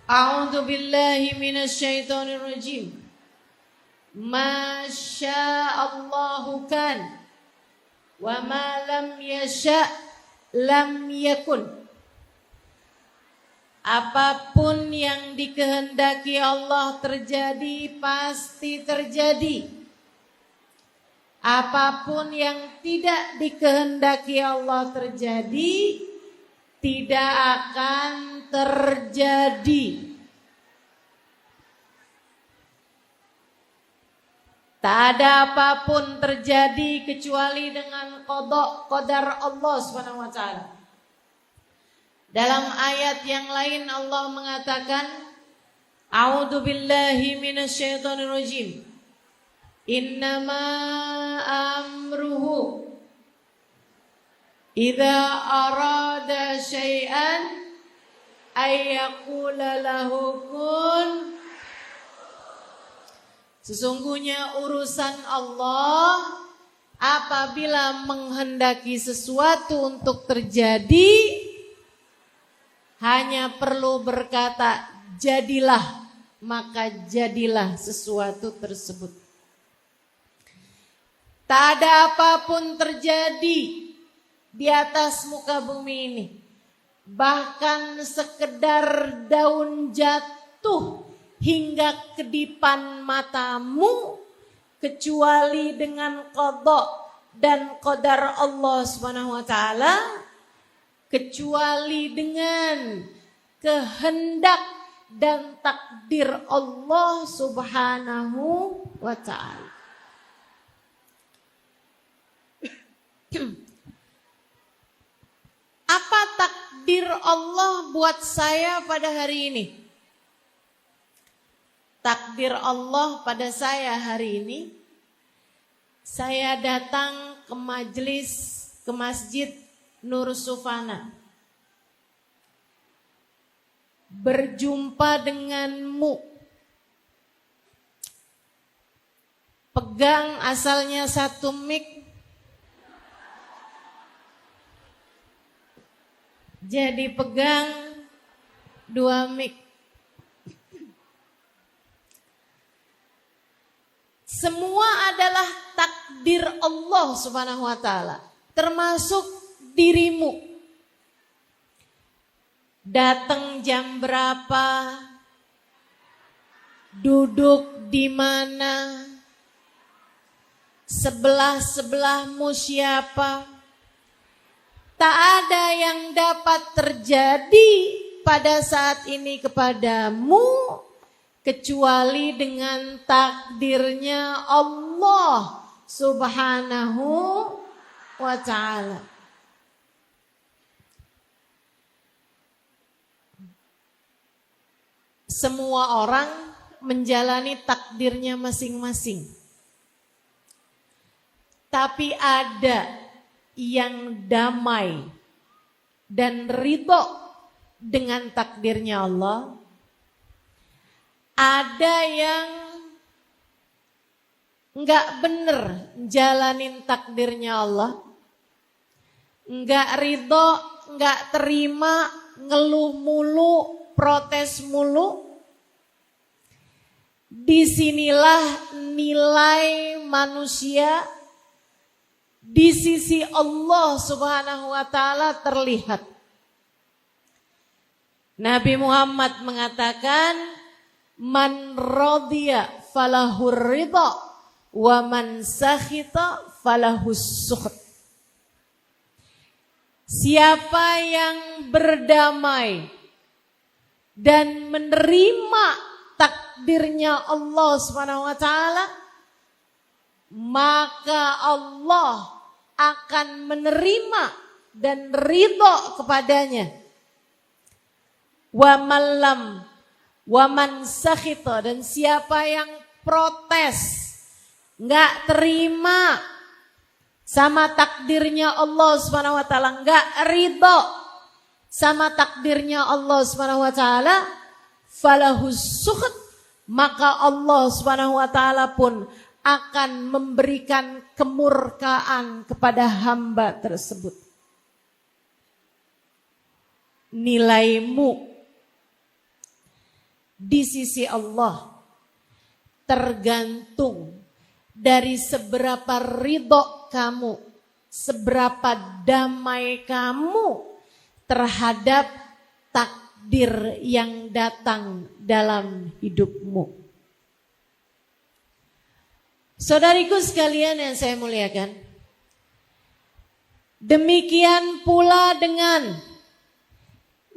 A'udzu billahi minasyaitonir rajim. Ma sya'allahu kan wa ma lam yasha' lam yakun. Apapun yang dikehendaki Allah terjadi pasti terjadi. Apapun yang tidak dikehendaki Allah terjadi tidak akan terjadi. Tak ada apapun terjadi kecuali dengan qada qadar Allah Subhanahu wa taala. Dalam ayat yang lain Allah mengatakan, A'udzu billahi minasyaitonir rajim. Innama amruhu idza arada syai'an ay yaqula lahu kun. Sesungguhnya urusan Allah apabila menghendaki sesuatu untuk terjadi hanya perlu berkata jadilah, maka jadilah sesuatu tersebut. Tak ada apapun terjadi di atas muka bumi ini. Bahkan sekedar daun jatuh hingga kedipan matamu kecuali dengan qada dan qadar Allah Subhanahu wa taala, kecuali dengan kehendak dan takdir Allah Subhanahu wa taala. Apa takdir Allah buat saya pada hari ini? Takdir Allah pada saya hari ini, saya datang ke masjid Nur Sufana. Berjumpa denganmu. Pegang asalnya satu mic, jadi pegang dua mic. Semua adalah takdir Allah Subhanahu wa taala, termasuk dirimu. Datang jam berapa? Duduk di mana? Sebelah-sebelahmu siapa? Tak ada yang dapat terjadi pada saat ini kepadamu kecuali dengan takdirnya Allah Subhanahu wa ta'ala. Semua orang menjalani takdirnya masing-masing. Tapi ada yang damai dan ridho dengan takdirnya Allah. Ada yang enggak bener jalanin takdirnya Allah, enggak ridho, enggak terima, ngeluh mulu, protes mulu. Disinilah nilai manusia di sisi Allah Subhanahu wa taala terlihat. Nabi Muhammad mengatakan, man radiya falahur ridha wa man sakhita falahus sukht. Siapa yang berdamai dan menerima takdirnya Allah Subhanahu wa taala, maka Allah akan menerima dan ridha kepadanya. Wa malam waman sakhita, dan siapa yang protes, enggak terima sama takdirnya Allah Subhanahu wa taala, enggak ridho sama takdirnya Allah Subhanahu wa taala, falahus sukht, maka Allah Subhanahu wa taala pun akan memberikan kemurkaan kepada hamba tersebut. Nilaimu di sisi Allah tergantung dari seberapa ridho kamu, seberapa damai kamu terhadap takdir yang datang dalam hidupmu. Saudariku sekalian yang saya muliakan, demikian pula dengan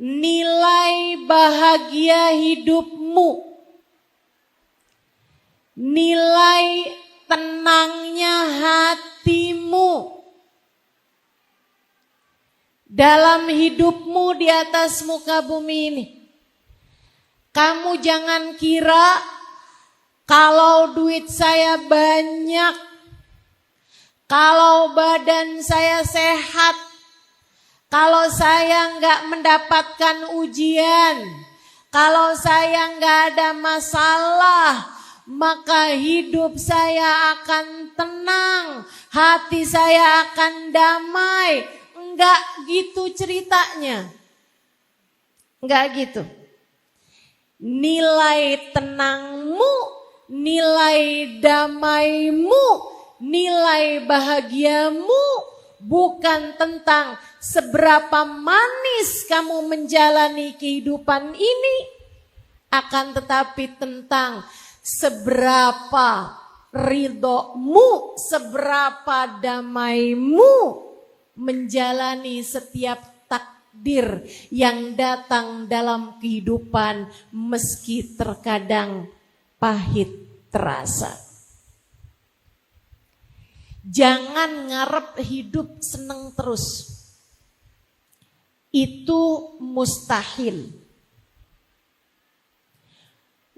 nilai bahagia hidupmu, nilai tenangnya hatimu dalam hidupmu di atas muka bumi ini. Kamu jangan kira kalau duit saya banyak, kalau badan saya sehat, kalau saya nggak mendapatkan ujian, kalau saya nggak ada masalah, maka hidup saya akan tenang, hati saya akan damai. Enggak gitu ceritanya. Enggak gitu. Nilai tenangmu, nilai damaimu, nilai bahagiamu bukan tentang seberapa manis kamu menjalani kehidupan ini, akan tetapi tentang seberapa ridhomu, seberapa damaimu menjalani setiap takdir yang datang dalam kehidupan meski terkadang pahit terasa. Jangan ngarep hidup seneng terus. Itu mustahil.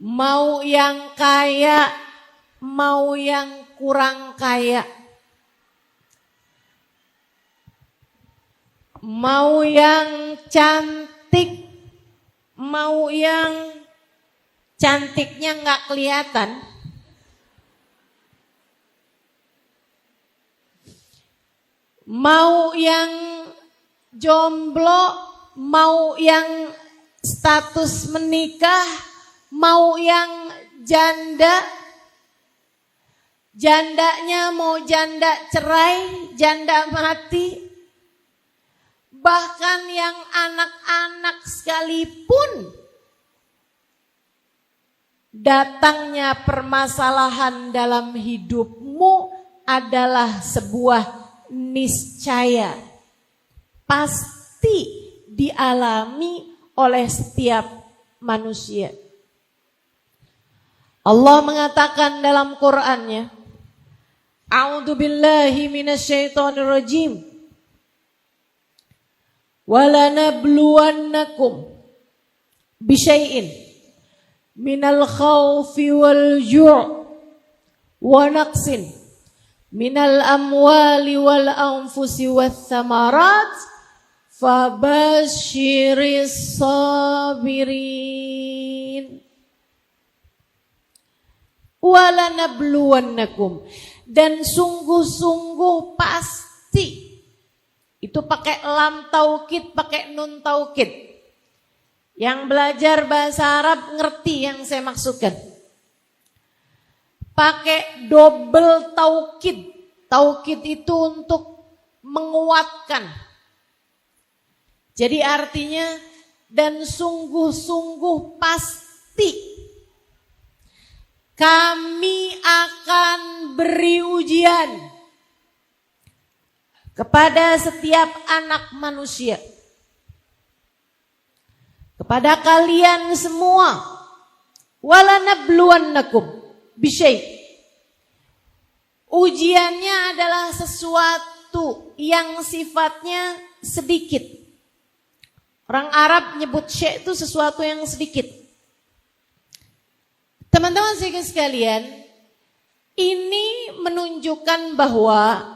Mau yang kaya, mau yang kurang kaya, mau yang cantik, mau yang cantiknya nggak kelihatan, mau yang jomblo, mau yang status menikah, mau yang janda, jandanya mau janda cerai, janda mati, bahkan yang anak-anak sekalipun, datangnya permasalahan dalam hidupmu adalah sebuah niscaya, pasti dialami oleh setiap manusia. Allah mengatakan dalam Qur'annya, A'udzubillahi minasyaitonirrajim, walanabluwannakum bisyai'in minal khawfi wal ju' wa naqsin minal amwali wal anfusi wath thamarat fabasyiris sabirin. Walanabluwannakum, dan sungguh-sungguh pasti. Itu pakai lam taukid, pakai nun taukid. Yang belajar bahasa Arab ngerti yang saya maksudkan. Pakai double taukid. Taukid itu untuk menguatkan. Jadi artinya, dan sungguh-sungguh pasti kami akan beri ujian kepada setiap anak manusia, kepada kalian semua. Walanabluwannakum bisyai'. Ujiannya adalah sesuatu yang sifatnya sedikit. Orang Arab nyebut syai' itu sesuatu yang sedikit. Teman-teman sekalian, ini menunjukkan bahwa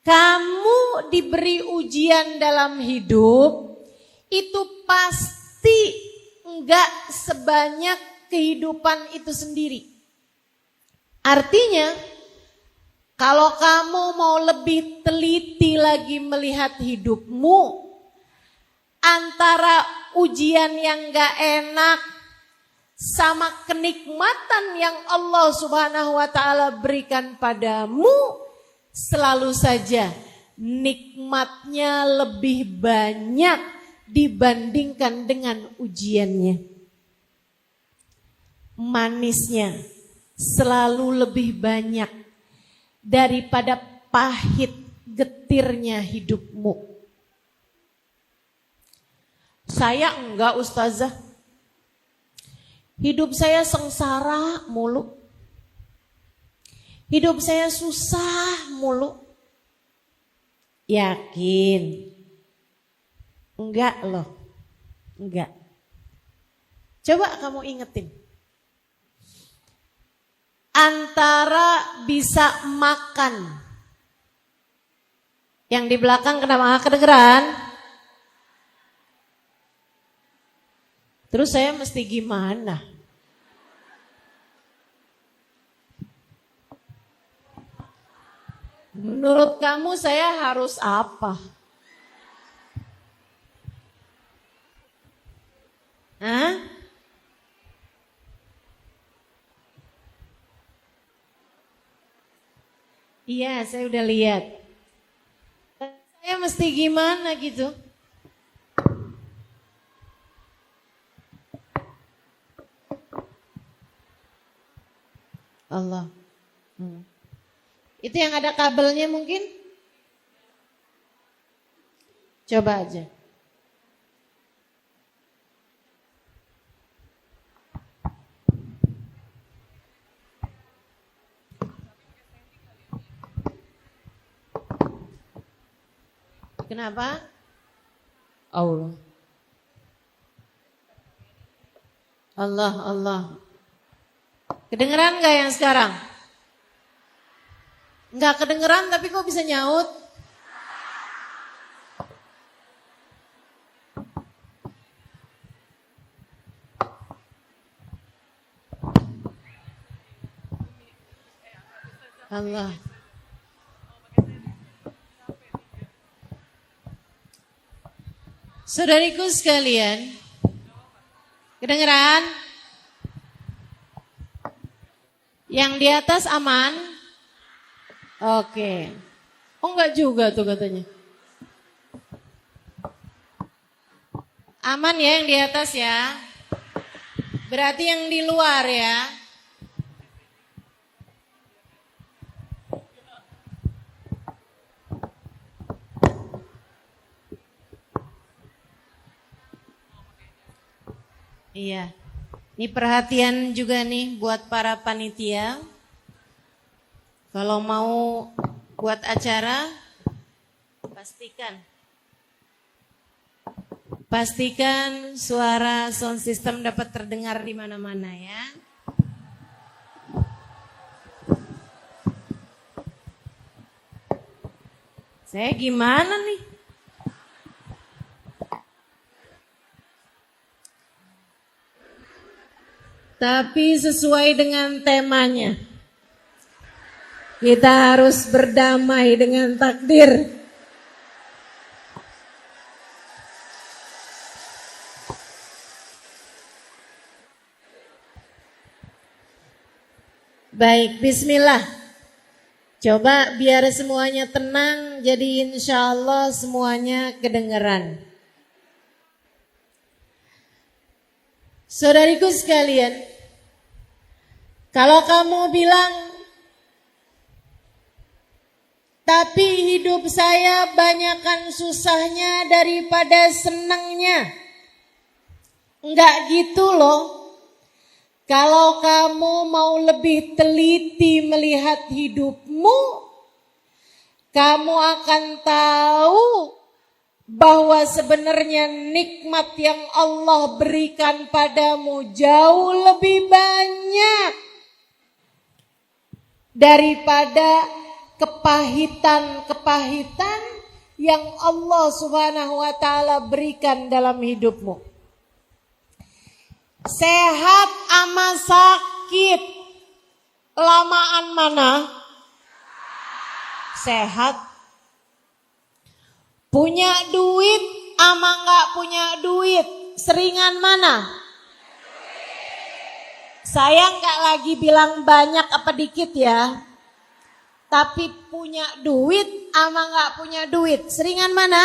kamu diberi ujian dalam hidup itu pasti enggak sebanyak kehidupan itu sendiri. Artinya, kalau kamu mau lebih teliti lagi melihat hidupmu, antara ujian yang enggak enak, sama kenikmatan yang Allah Subhanahu wa taala berikan padamu, selalu saja nikmatnya lebih banyak dibandingkan dengan ujiannya. Manisnya selalu lebih banyak daripada pahit getirnya hidupmu. Saya enggak, Ustazah. Hidup saya sengsara mulu. Hidup saya susah mulu. Yakin? Enggak loh. Enggak. Coba kamu ingetin. Antara bisa makan. Yang di belakang kenapa gak kedengeran? Terus saya mesti gimana? Menurut kamu saya harus apa? Hah? Iya, saya udah lihat. Saya mesti gimana gitu? Allah. Itu yang ada kabelnya mungkin? Coba aja. Kenapa? Allah. Allah. Kedengeran gak yang sekarang? Enggak kedengeran tapi kok bisa nyaut? Allah. Saudariku sekalian, kedengeran? Yang di atas aman? Oke. Oh enggak juga tuh katanya. Aman ya yang di atas ya. Berarti yang di luar ya. Iya. Ini perhatian juga nih buat para panitia. Kalau mau buat acara, pastikan suara sound system dapat terdengar di mana-mana ya. Saya gimana nih? Tapi sesuai dengan temanya. Kita harus berdamai dengan takdir. Baik, bismillah. Coba biar semuanya tenang, jadi insya Allah semuanya kedengeran. Saudariku sekalian, kalau kamu bilang, tapi hidup saya banyakkan susahnya daripada senangnya. Enggak gitu loh. Kalau kamu mau lebih teliti melihat hidupmu, kamu akan tahu bahwa sebenarnya nikmat yang Allah berikan padamu jauh lebih banyak daripada kepahitan-kepahitan yang Allah Subhanahu wa taala berikan dalam hidupmu. Sehat ama sakit, lamaan mana? Sehat. Punya duit ama enggak punya duit, seringan mana? Saya nggak lagi bilang banyak apa dikit ya. Tapi punya duit sama nggak punya duit, seringan mana?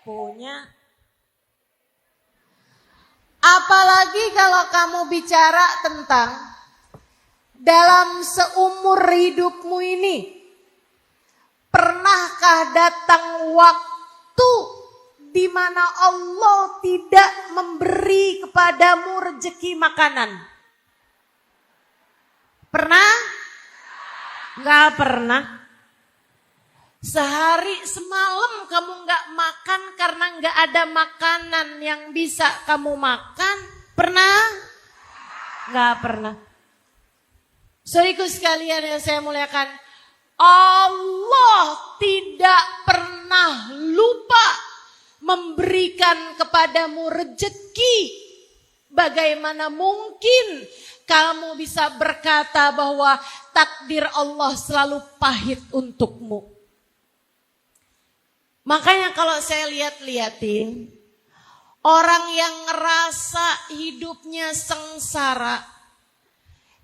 Punya. Apalagi kalau kamu bicara tentang dalam seumur hidupmu ini, pernahkah datang waktu di mana Allah tidak memberi kepadamu rezeki makanan? Pernah? Enggak pernah. Sehari semalam kamu enggak makan karena enggak ada makanan yang bisa kamu makan? Pernah? Enggak pernah. Saudaraku sekalian yang saya muliakan, Allah tidak pernah lupa memberikan kepadamu rezeki. Bagaimana mungkin kamu bisa berkata bahwa takdir Allah selalu pahit untukmu? Makanya kalau saya lihat-lihatin, orang yang ngerasa hidupnya sengsara,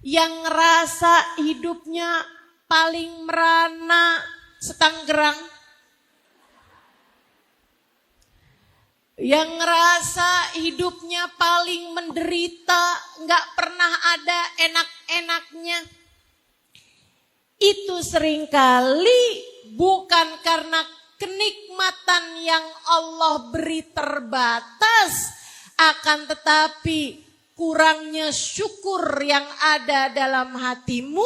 yang ngerasa hidupnya paling merana setanggerang, yang ngerasa hidupnya paling menderita, gak pernah ada enak-enaknya, itu seringkali bukan karena kenikmatan yang Allah beri terbatas, akan tetapi kurangnya syukur yang ada dalam hatimu,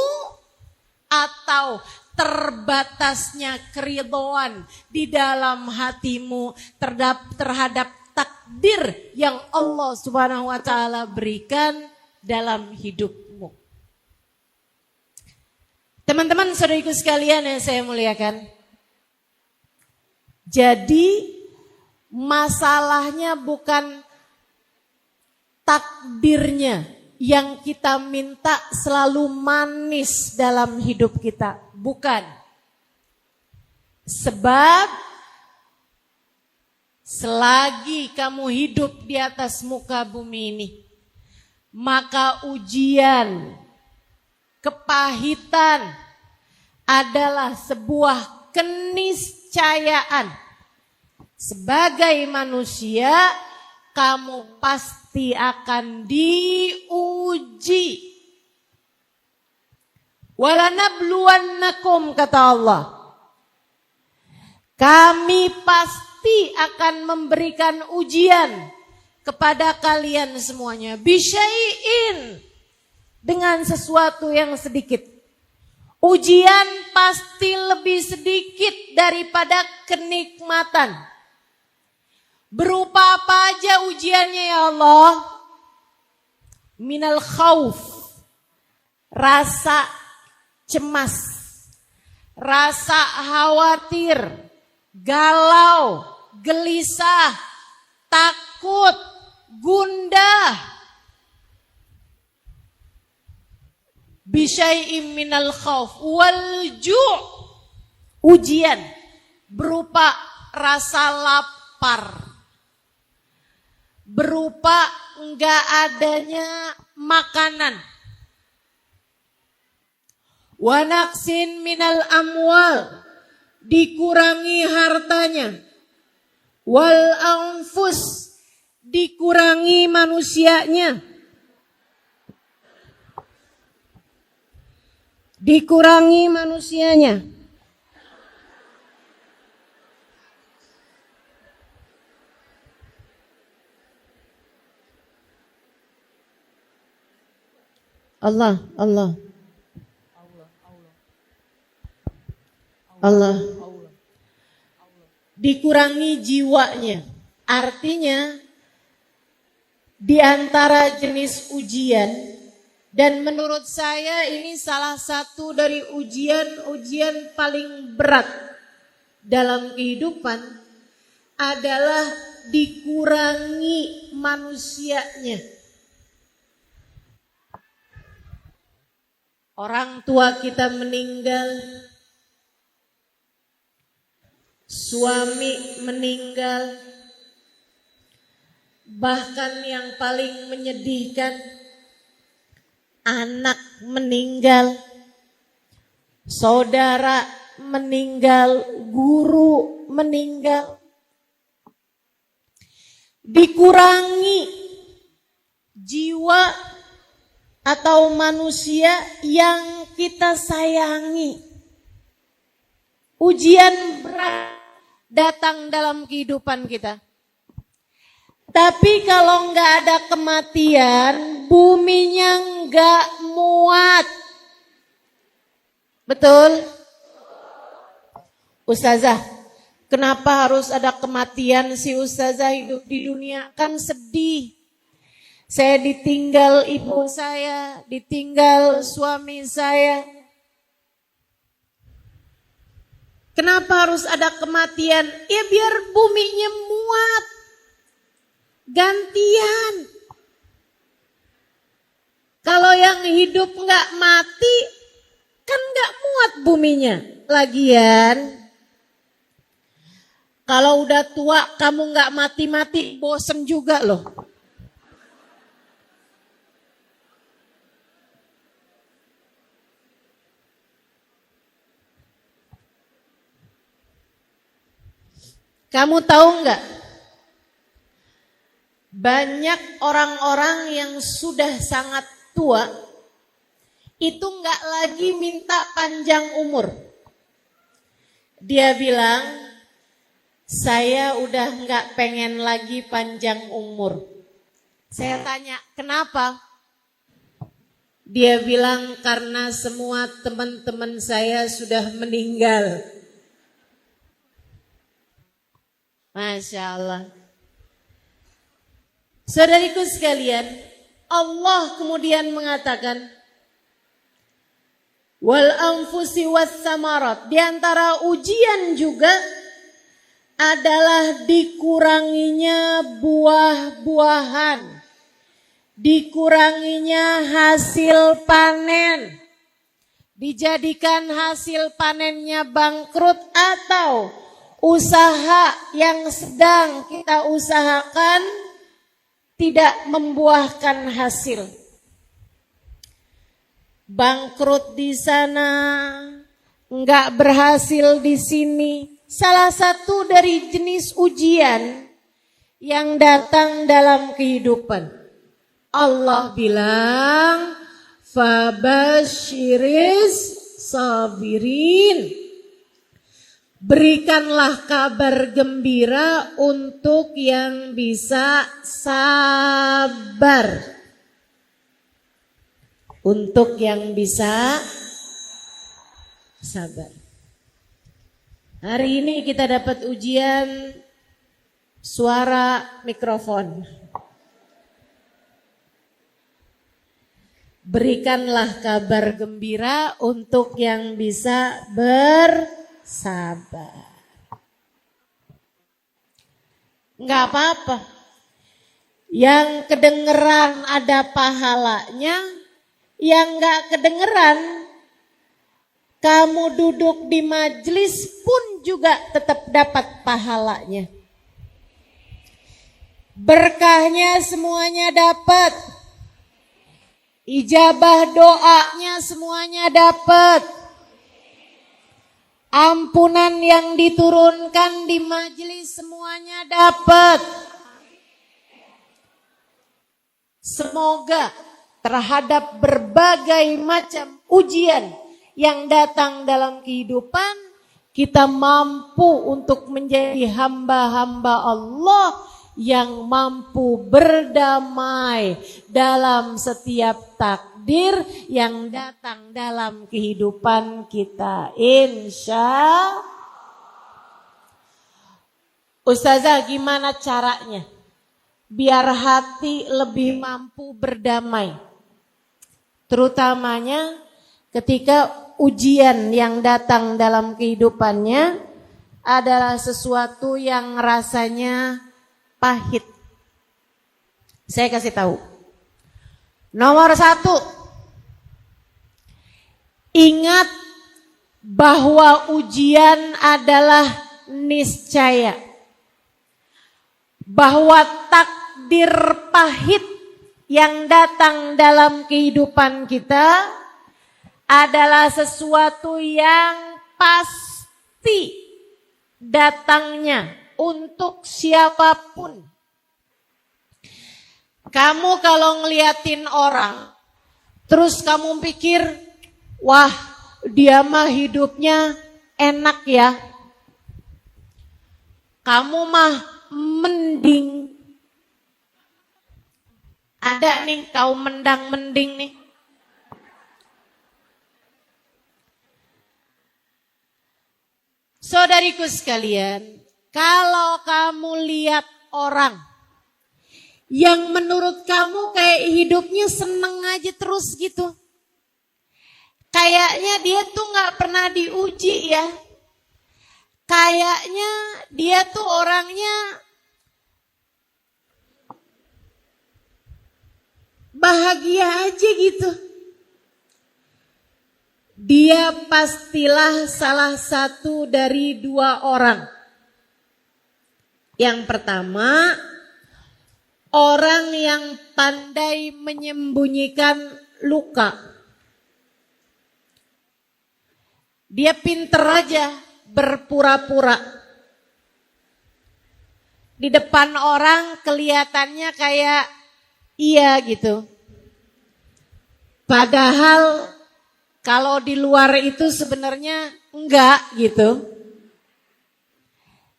atau terbatasnya keridhaan di dalam hatimu terhadap takdir yang Allah Subhanahu wa taala berikan dalam hidupmu. Teman-teman saudariku sekalian yang saya muliakan, jadi masalahnya bukan takdirnya yang kita minta selalu manis dalam hidup kita. Bukan. Sebab selagi kamu hidup di atas muka bumi ini, maka ujian, kepahitan adalah sebuah keniscayaan. Sebagai manusia, kamu pasti akan diuji. Walanabluwannakum, kata Allah. Kami pasti akan memberikan ujian kepada kalian semuanya. Bisyai'in, dengan sesuatu yang sedikit. Ujian pasti lebih sedikit daripada kenikmatan. Berupa apa aja ujiannya ya Allah? Minal khauf, rasa cemas, rasa khawatir, galau, gelisah, takut, gundah. Bisyai'im minal khauf wal ju', ujian berupa rasa lapar, berupa enggak adanya makanan. Wa naqsin minal amwal, dikurangi hartanya. Wal anfus, dikurangi manusianya. Dikurangi manusianya. Allah. Dikurangi jiwanya. Artinya di antara jenis ujian, dan menurut saya ini salah satu dari ujian paling berat dalam kehidupan, adalah dikurangi manusianya. Orang tua kita meninggal, suami meninggal, bahkan yang paling menyedihkan, anak meninggal, saudara meninggal, guru meninggal. Dikurangi jiwa atau manusia yang kita sayangi. Ujian berat datang dalam kehidupan kita. Tapi kalau nggak ada kematian, buminya nggak muat. Betul? Ustazah, kenapa harus ada kematian si ustazah hidup di dunia? Kan sedih. Saya ditinggal ibu saya, ditinggal suami saya. Kenapa harus ada kematian? Ya biar buminya muat. Gantian. Kalau yang hidup nggak mati, kan nggak muat buminya. Lagian, kalau udah tua kamu nggak mati-mati, bosen juga loh. Kamu tahu nggak? Banyak orang-orang yang sudah sangat tua itu nggak lagi minta panjang umur. Dia bilang, saya udah nggak pengen lagi panjang umur. Saya tanya, kenapa? Dia bilang karena semua teman-teman saya sudah meninggal. Masya Allah. Saudariku sekalian, Allah kemudian mengatakan, wal anfusi was samarat. Di antara ujian juga adalah dikuranginya buah-buahan, dikuranginya hasil panen, dijadikan hasil panennya bangkrut atau usaha yang sedang kita usahakan tidak membuahkan hasil. Bangkrut di sana, enggak berhasil di sini. Salah satu dari jenis ujian yang datang dalam kehidupan. Allah bilang, fabasyiris sabirin. Berikanlah kabar gembira untuk yang bisa sabar. Untuk yang bisa sabar. Hari ini kita dapat ujian suara mikrofon. Berikanlah kabar gembira untuk yang bisa bersabar. Enggak apa-apa. Yang kedengeran ada pahalanya, yang enggak kedengeran, kamu duduk di majelis pun juga tetap dapat pahalanya. Berkahnya semuanya dapat. Ijabah doanya semuanya dapat. Ampunan yang diturunkan di majelis semuanya dapat. Semoga terhadap berbagai macam ujian yang datang dalam kehidupan, kita mampu untuk menjadi hamba-hamba Allah yang mampu berdamai dalam setiap takdir yang datang dalam kehidupan kita. Insya Ustazah, gimana caranya biar hati lebih mampu berdamai? Terutamanya ketika ujian yang datang dalam kehidupannya adalah sesuatu yang rasanya pahit. Saya kasih tahu. Nomor 1, ingat bahwa ujian adalah niscaya. Bahwa takdir pahit yang datang dalam kehidupan kita adalah sesuatu yang pasti datangnya untuk siapapun. Kamu kalau ngeliatin orang, terus kamu pikir, wah dia mah hidupnya enak ya. Kamu mah mending. Ada nih kaum mendang-mending nih. Saudariku sekalian, kalau kamu lihat orang yang menurut kamu kayak hidupnya seneng aja terus gitu. Kayaknya dia tuh gak pernah diuji ya. Kayaknya dia tuh orangnya bahagia aja gitu. Dia pastilah salah satu dari dua orang. Yang pertama, orang yang pandai menyembunyikan luka. Dia pinter aja berpura-pura. Di depan orang kelihatannya kayak iya gitu. Padahal kalau di luar itu sebenarnya enggak gitu.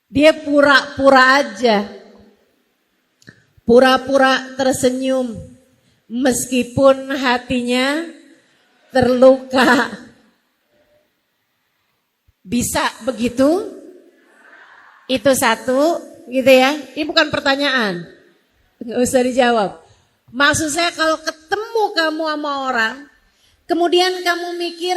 Dia pura-pura aja. Pura-pura tersenyum meskipun hatinya terluka. Bisa begitu? Itu satu gitu ya. Ini bukan pertanyaan. Enggak usah dijawab. Maksud saya kalau ketemu kamu sama orang, kemudian kamu mikir,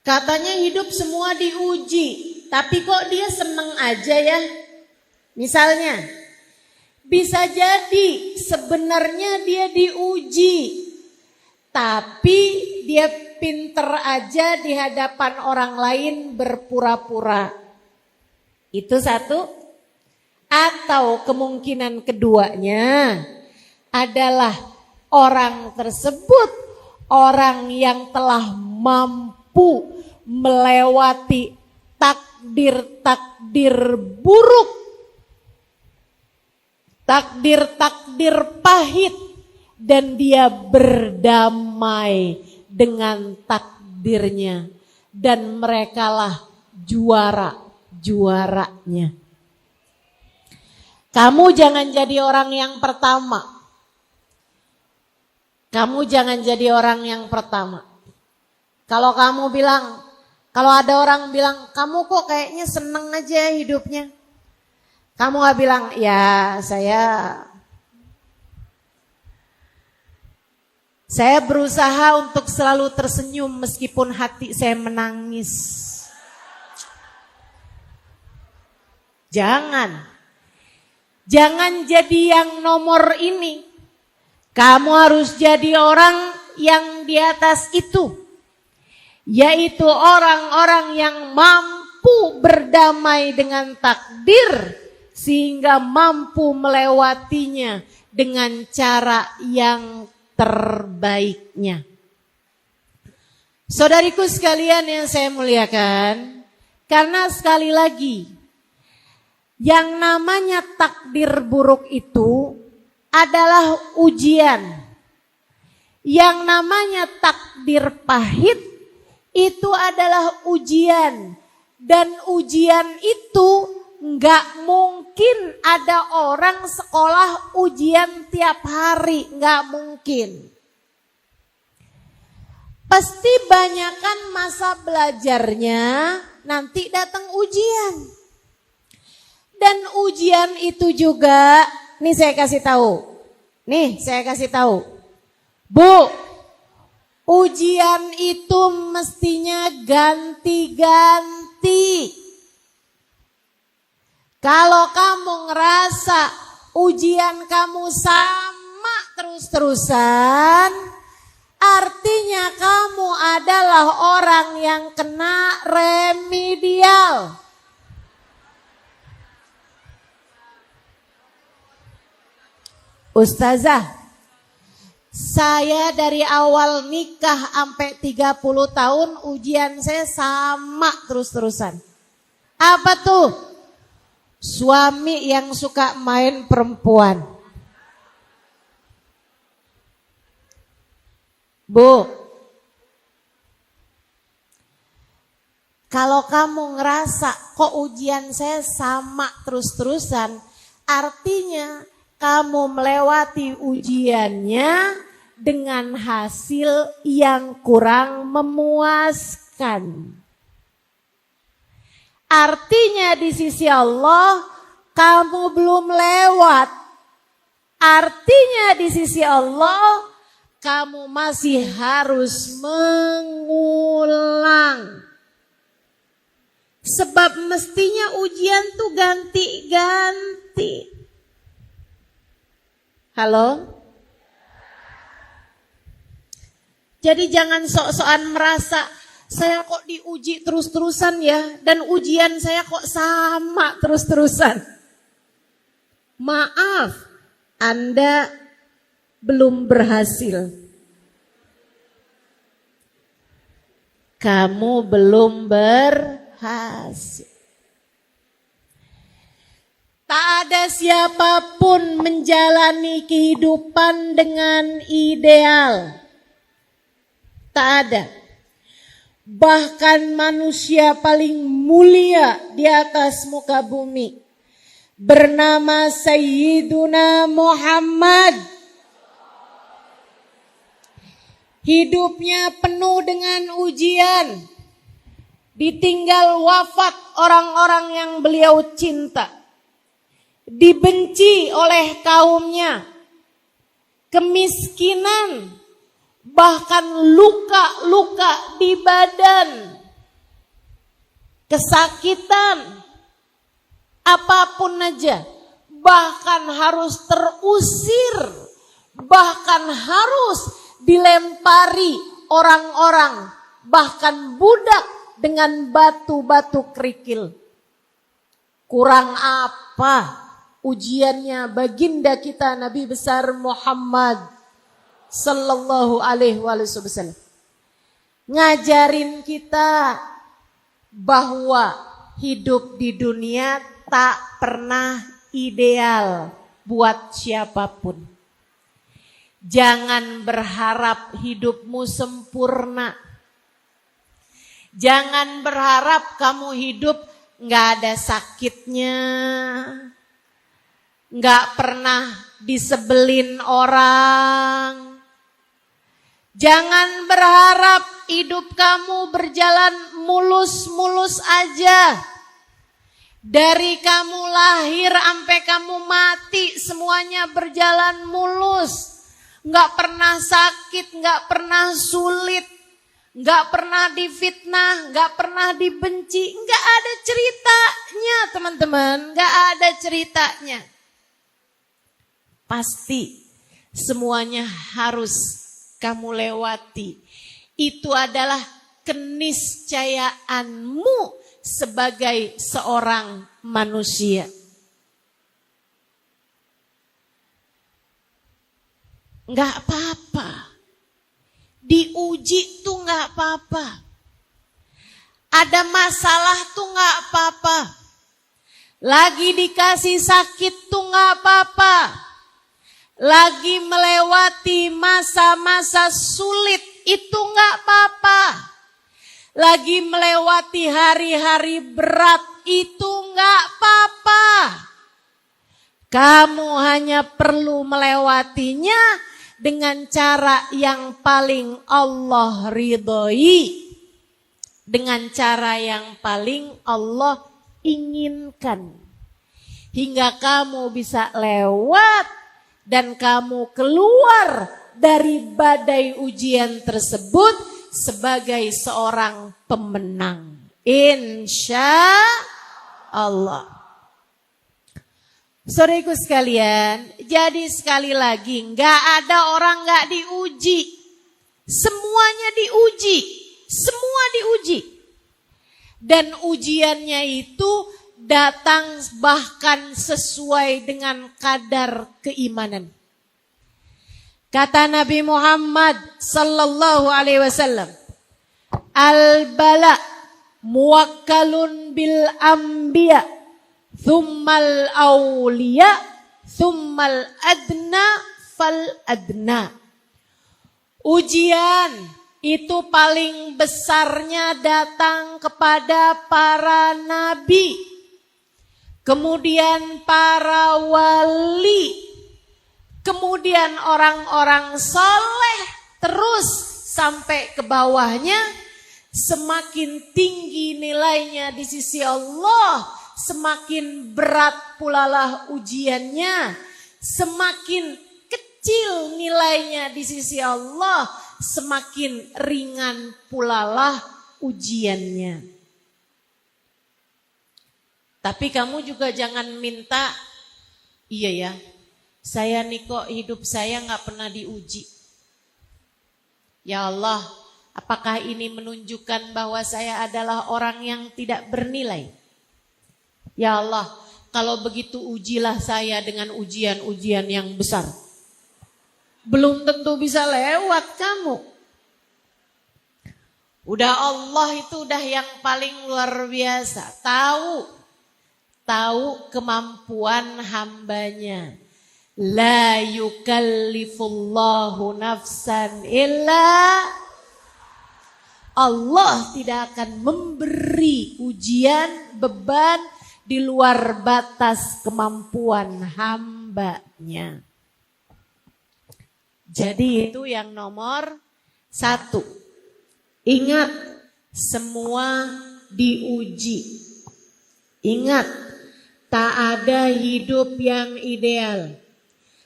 katanya hidup semua diuji, tapi kok dia seneng aja ya? Misalnya, bisa jadi sebenarnya dia diuji, tapi dia pinter aja di hadapan orang lain berpura-pura. Itu satu. Atau kemungkinan keduanya adalah orang tersebut orang yang telah mampu melewati takdir-takdir buruk, takdir-takdir pahit, dan dia berdamai dengan takdirnya, dan merekalah juara-juaranya. Kamu jangan jadi orang yang pertama. Kamu jangan jadi orang yang pertama. Kalau kamu bilang, kalau ada orang bilang, kamu kok kayaknya seneng aja hidupnya. Kamu gak bilang, ya saya berusaha untuk selalu tersenyum meskipun hati saya menangis. Jangan jadi yang nomor ini. Kamu harus jadi orang yang di atas itu. Yaitu orang-orang yang mampu berdamai dengan takdir. Sehingga mampu melewatinya dengan cara yang terbaiknya. Saudariku sekalian yang saya muliakan. Karena sekali lagi, yang namanya takdir buruk itu adalah ujian. Yang namanya takdir pahit itu adalah ujian. Dan ujian itu gak mungkin ada orang sekolah ujian tiap hari. Gak mungkin. Pasti banyakan masa belajarnya nanti datang ujian. Dan ujian itu juga, nih saya kasih tahu. Bu, ujian itu mestinya ganti-ganti. Kalau kamu ngerasa ujian kamu sama terus-terusan, artinya kamu adalah orang yang kena remedial. Ustazah, saya dari awal nikah sampai 30 tahun ujian saya sama terus-terusan. Apa tuh? Suami yang suka main perempuan. Bu, kalau kamu ngerasa kok ujian saya sama terus-terusan, artinya kamu melewati ujiannya dengan hasil yang kurang memuaskan. Artinya di sisi Allah kamu belum lewat. Artinya di sisi Allah kamu masih harus mengulang. Sebab mestinya ujian tuh ganti-ganti. Halo? Jadi jangan sok-sokan merasa saya kok diuji terus-terusan ya, dan ujian saya kok sama terus-terusan. Maaf, Anda belum berhasil. Kamu belum berhasil. Tak ada siapapun menjalani kehidupan dengan ideal. Tak ada. Bahkan manusia paling mulia di atas muka bumi, bernama Sayyiduna Muhammad, hidupnya penuh dengan ujian. Ditinggal wafat orang-orang yang beliau cinta. Dibenci oleh kaumnya. Kemiskinan, bahkan luka-luka di badan. Kesakitan, apapun aja. Bahkan harus terusir. Bahkan harus dilempari orang-orang, bahkan budak dengan batu-batu kerikil. Kurang apa ujiannya baginda kita Nabi besar Muhammad sallallahu alaihi wasallam. Ngajarin kita bahwa hidup di dunia tak pernah ideal buat siapapun. Jangan berharap hidupmu sempurna. Jangan berharap kamu hidup gak ada sakitnya, gak pernah disebelin orang. Jangan berharap hidup kamu berjalan mulus-mulus aja. Dari kamu lahir sampai kamu mati semuanya berjalan mulus. Gak pernah sakit, gak pernah sulit, gak pernah difitnah, gak pernah dibenci. Gak ada ceritanya teman-teman, gak ada ceritanya. Pasti semuanya harus kamu lewati. Itu adalah keniscayaanmu sebagai seorang manusia. Enggak apa-apa. Diuji tuh enggak apa-apa. Ada masalah tuh enggak apa-apa. Lagi dikasih sakit tuh enggak apa-apa. Lagi melewati masa-masa sulit itu enggak apa-apa. Lagi melewati hari-hari berat itu enggak apa-apa. Kamu hanya perlu melewatinya dengan cara yang paling Allah ridhoi, dengan cara yang paling Allah inginkan, hingga kamu bisa lewat dan kamu keluar dari badai ujian tersebut sebagai seorang pemenang, insya Allah. Saudaraku sekalian, jadi sekali lagi gak ada orang gak diuji. Semuanya diuji, semua diuji. Dan ujiannya itu datang bahkan sesuai dengan kadar keimanan. Kata Nabi Muhammad sallallahu alaihi wasallam, al-bala muwakkalun bil anbiya, thummal awliya, thummal adna fal adna. Ujian itu paling besarnya datang kepada para nabi, kemudian para wali, kemudian orang-orang soleh, terus sampai ke bawahnya. Semakin tinggi nilainya di sisi Allah, semakin berat pulalah ujiannya. Semakin kecil nilainya di sisi Allah, semakin ringan pulalah ujiannya. Tapi kamu juga jangan minta, iya ya, saya nih kok hidup saya gak pernah diuji. Ya Allah, apakah ini menunjukkan bahwa saya adalah orang yang tidak bernilai? Ya Allah, kalau begitu ujilah saya dengan ujian-ujian yang besar. Belum tentu bisa lewat kamu. Udah Allah itu udah yang paling luar biasa. Tahu kemampuan hambanya. La yukallifullahu nafsan illa. Allah tidak akan memberi ujian, beban di luar batas kemampuan hambanya. Jadi itu yang nomor 1. Ingat, semua diuji. Ingat, tak ada hidup yang ideal.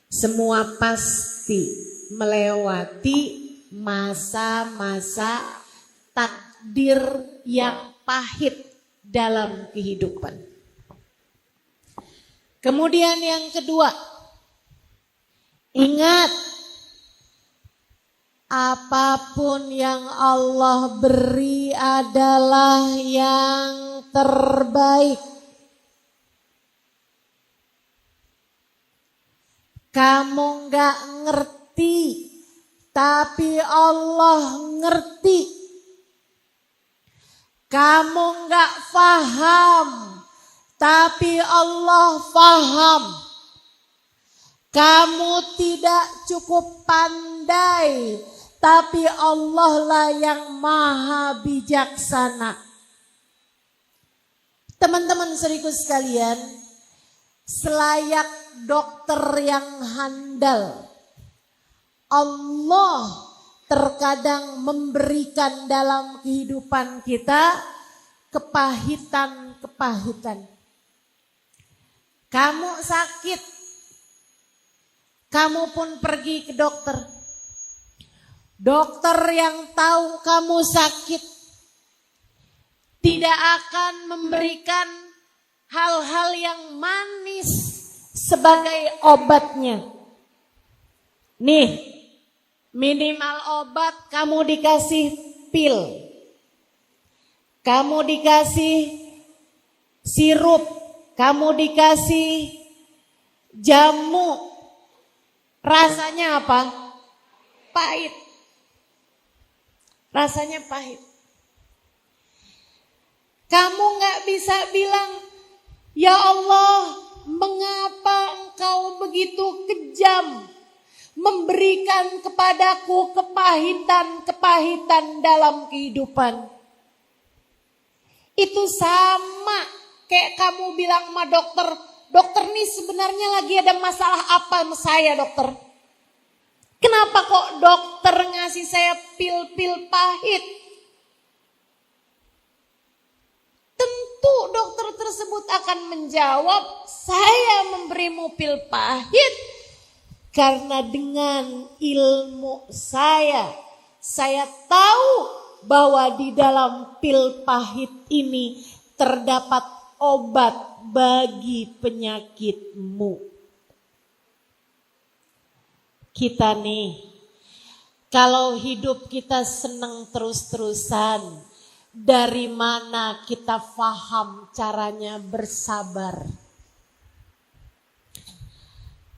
Semua pasti melewati masa-masa takdir yang pahit dalam kehidupan. Kemudian yang kedua, ingat, apapun yang Allah beri adalah yang terbaik. Kamu gak ngerti, tapi Allah ngerti. Kamu gak paham, tapi Allah paham. Kamu tidak cukup pandai, tapi Allah lah yang maha bijaksana. Teman-teman seriku sekalian, selayak dokter yang handal, Allah terkadang memberikan dalam kehidupan kita kepahitan-kepahitan. Kamu sakit, kamu pun pergi ke dokter. Dokter yang tahu kamu sakit tidak akan memberikan hal-hal yang manis sebagai obatnya. Nih, minimal obat kamu dikasih pil, kamu dikasih sirup, kamu dikasih jamu. Rasanya apa? Pahit. Rasanya pahit. Kamu gak bisa bilang, ya Allah, mengapa engkau begitu kejam memberikan kepadaku kepahitan-kepahitan dalam kehidupan. Itu sama kayak kamu bilang sama dokter, dokter nih sebenarnya lagi ada masalah apa sama saya dokter? Kenapa kok dokter ngasih saya pil-pil pahit? Tentu dokter tersebut akan menjawab, saya memberimu pil pahit karena dengan ilmu saya tahu bahwa di dalam pil pahit ini terdapat obat bagi penyakitmu. Kita nih, kalau hidup kita senang terus-terusan, dari mana kita paham caranya bersabar?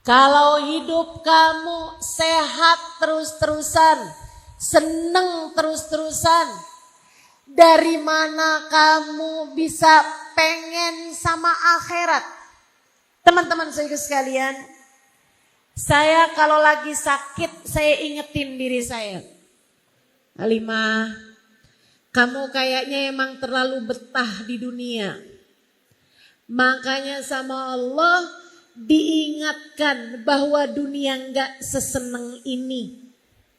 Kalau hidup kamu sehat terus-terusan, seneng terus-terusan, dari mana kamu bisa pengen sama akhirat? Teman-teman saya sekalian, saya kalau lagi sakit, saya ingetin diri saya. Halimah, kamu kayaknya emang terlalu betah di dunia. Makanya sama Allah diingatkan bahwa dunia enggak seseneng ini.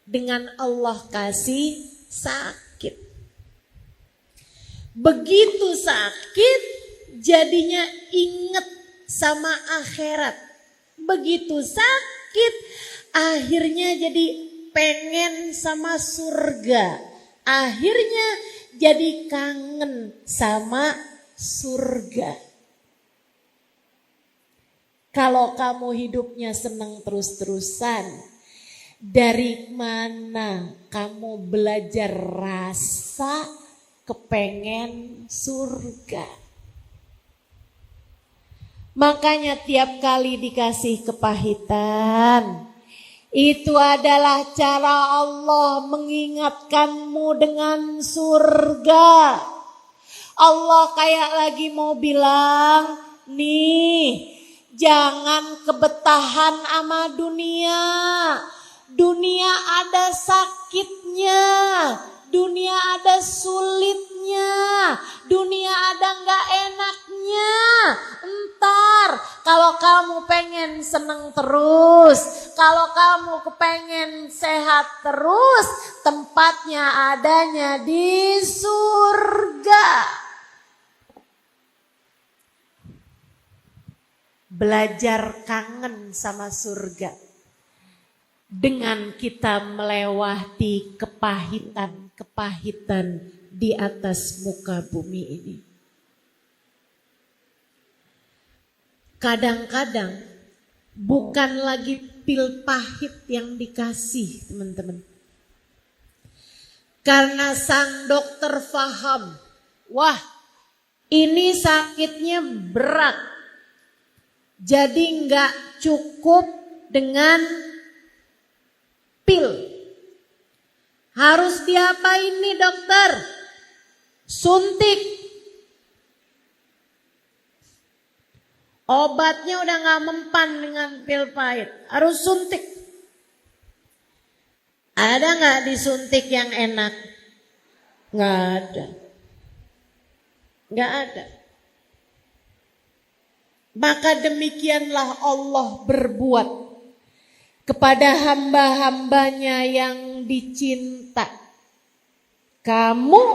Dengan Allah kasih sakit. Begitu sakit jadinya inget sama akhirat. Begitu sakit akhirnya jadi pengen sama surga. Akhirnya jadi kangen sama surga. Kalau kamu hidupnya senang terus-terusan, dari mana kamu belajar rasa kepengen surga? Makanya tiap kali dikasih kepahitan, itu adalah cara Allah mengingatkanmu dengan surga. Allah kayak lagi mau bilang, nih, jangan kebetahan sama dunia. Dunia ada sakitnya, dunia ada sulitnya, dunia ada gak enaknya. Entar kalau kamu pengen seneng terus, kalau kamu kepengen sehat terus, tempatnya adanya di surga. Belajar kangen sama surga dengan kita melewati kepahitan di atas muka bumi ini. Kadang-kadang bukan lagi pil pahit yang dikasih, teman-teman. Karena sang dokter paham, wah, ini sakitnya berat. Jadi enggak cukup dengan pil. Harus diapain nih dokter? Suntik. Obatnya udah gak mempan dengan pil pahit. Harus suntik. Ada gak disuntik yang enak? Gak ada. Gak ada. Maka demikianlah Allah berbuat kepada hamba-hambanya yang dicinta. Kamu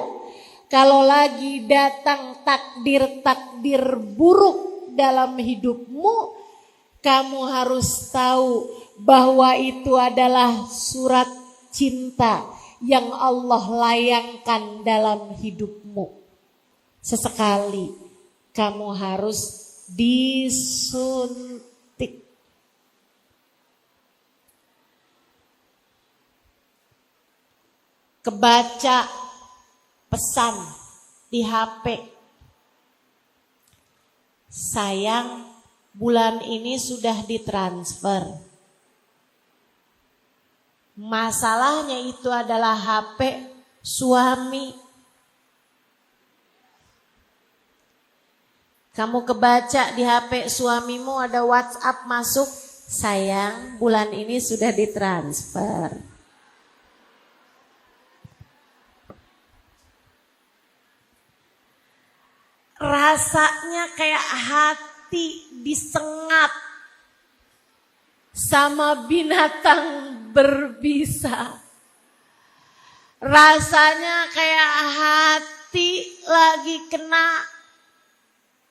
kalau lagi datang takdir-takdir buruk dalam hidupmu, kamu harus tahu bahwa itu adalah surat cinta yang Allah layangkan dalam hidupmu. Sesekali kamu harus disuntik. Kebaca pesan di HP. Sayang, bulan ini sudah ditransfer. Masalahnya itu adalah HP suami. Kamu kebaca di HP suamimu ada WhatsApp masuk, sayang, bulan ini sudah ditransfer. Rasanya kayak hati disengat sama binatang berbisa. Rasanya kayak hati lagi kena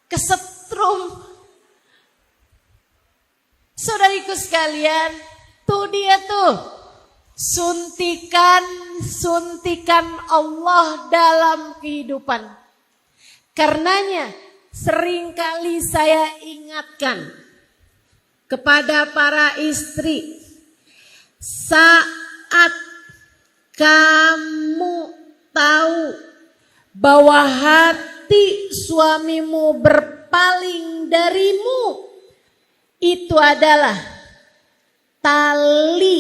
kesetrum. Saudariku sekalian, tuh dia tuh suntikan Allah dalam kehidupan. Karenanya seringkali saya ingatkan kepada para istri, saat kamu tahu bahwa hati suamimu berpaling darimu, itu adalah tali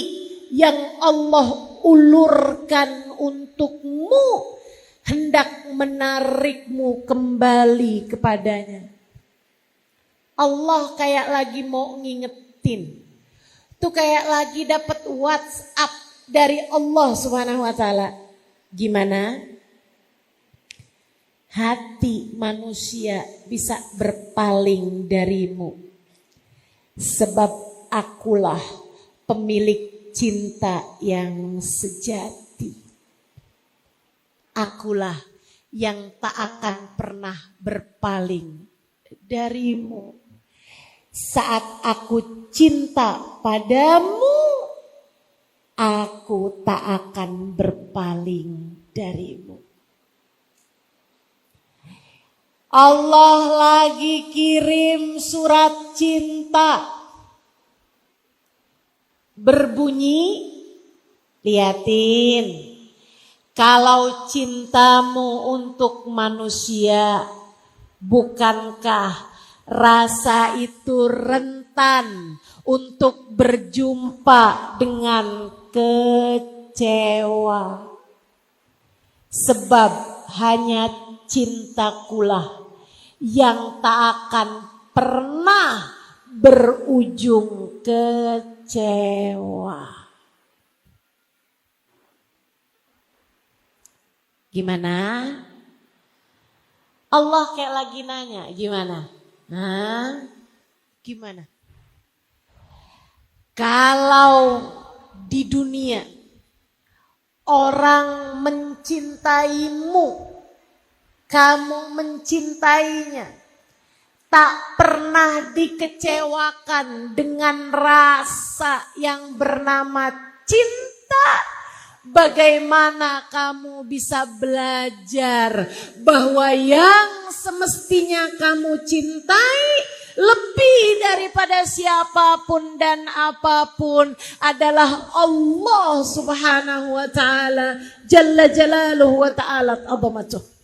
yang Allah ulurkan untukmu hendak menarikmu kembali kepadanya. Allah kayak lagi mau ngingetin. Tuh kayak lagi dapat WhatsApp dari Allah Subhanahu wa taala. Gimana? Hati manusia bisa berpaling darimu. Sebab akulah pemilik cinta yang sejati. Akulah yang tak akan pernah berpaling darimu. Saat aku cinta padamu, aku tak akan berpaling darimu. Allah lagi kirim surat cinta. Berbunyi, liatin. Kalau cintamu untuk manusia, bukankah rasa itu rentan untuk berjumpa dengan kecewa? Sebab hanya cintakulah yang tak akan pernah berujung kecewa. Gimana? Allah kayak lagi nanya, gimana? Gimana? Kalau di dunia orang mencintaimu, kamu mencintainya, tak pernah dikecewakan dengan rasa yang bernama cinta, bagaimana kamu bisa belajar bahwa yang semestinya kamu cintai lebih daripada siapapun dan apapun adalah Allah Subhanahu wa taala, jalla jalaluhu wa ta'ala azamatuh.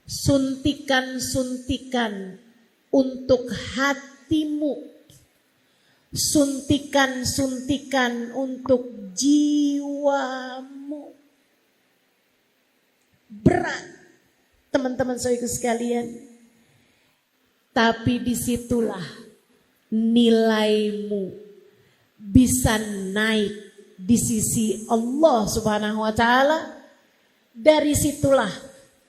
Suntikan-suntikan untuk hatimu. Suntikan-suntikan untuk jiwamu. Berat, teman-teman saudaraku sekalian. Tapi disitulah nilaimu bisa naik di sisi Allah Subhanahu wa ta'ala. Dari situlah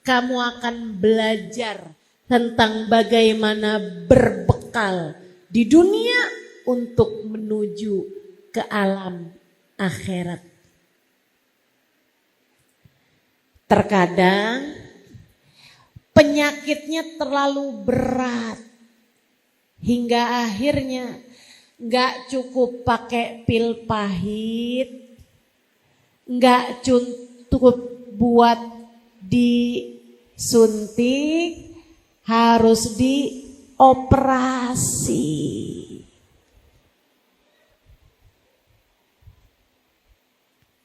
kamu akan belajar tentang bagaimana berbekal di dunia untuk menuju ke alam akhirat. Terkadang penyakitnya terlalu berat hingga akhirnya gak cukup pakai pil pahit, gak cukup buat disuntik, harus dioperasi.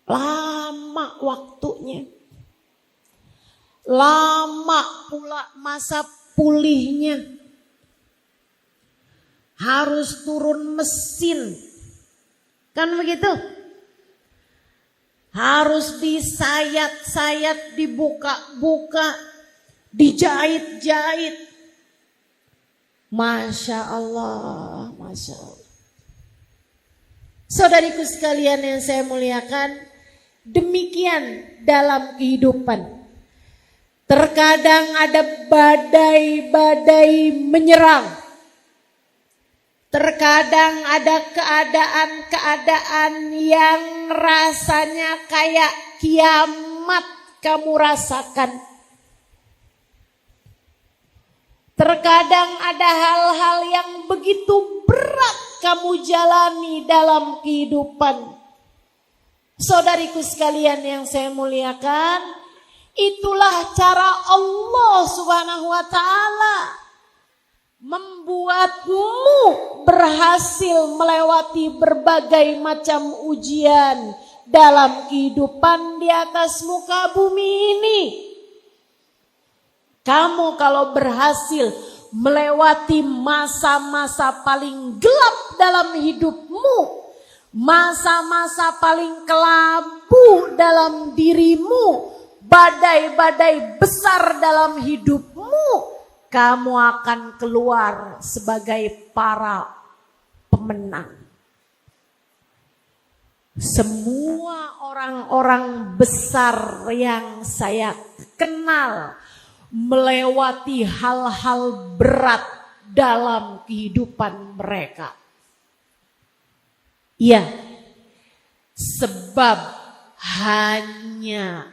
Lama waktunya, lama pula masa pulihnya, harus turun mesin, kan begitu? Harus disayat-sayat, dibuka-buka, dijahit-jahit. Masya Allah, Masya Allah. Saudariku sekalian yang saya muliakan, demikian dalam kehidupan. Terkadang ada badai-badai menyerang. Terkadang ada keadaan-keadaan yang rasanya kayak kiamat kamu rasakan. Terkadang ada hal-hal yang begitu berat kamu jalani dalam kehidupan. Saudariku sekalian yang saya muliakan, itulah cara Allah Subhanahu wa ta'ala membuatmu berhasil melewati berbagai macam ujian dalam kehidupan di atas muka bumi ini. Kamu kalau berhasil melewati masa-masa paling gelap dalam hidupmu, masa-masa paling kelabu dalam dirimu, badai-badai besar dalam hidupmu, kamu akan keluar sebagai para pemenang. Semua orang-orang besar yang saya kenal melewati hal-hal berat dalam kehidupan mereka. Ya, sebab hanya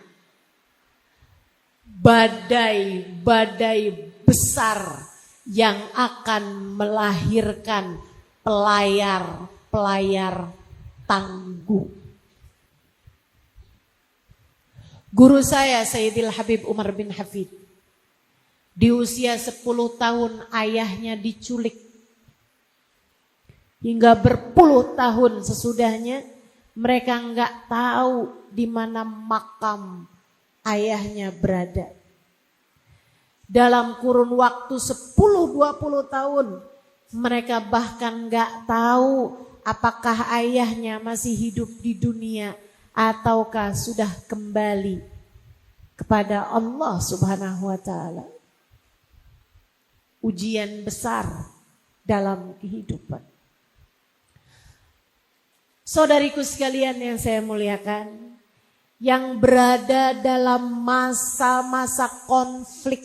badai-badai besar yang akan melahirkan pelayar-pelayar tangguh. Guru saya Sayyidil Habib Umar bin Hafid, di usia 10 tahun ayahnya diculik. Hingga berpuluh tahun sesudahnya mereka enggak tahu di mana makam ayahnya berada. Dalam kurun waktu 10-20 tahun mereka bahkan enggak tahu apakah ayahnya masih hidup di dunia ataukah sudah kembali kepada Allah Subhanahu wa taala. Ujian besar dalam kehidupan. Saudariku sekalian yang saya muliakan, yang berada dalam masa-masa konflik,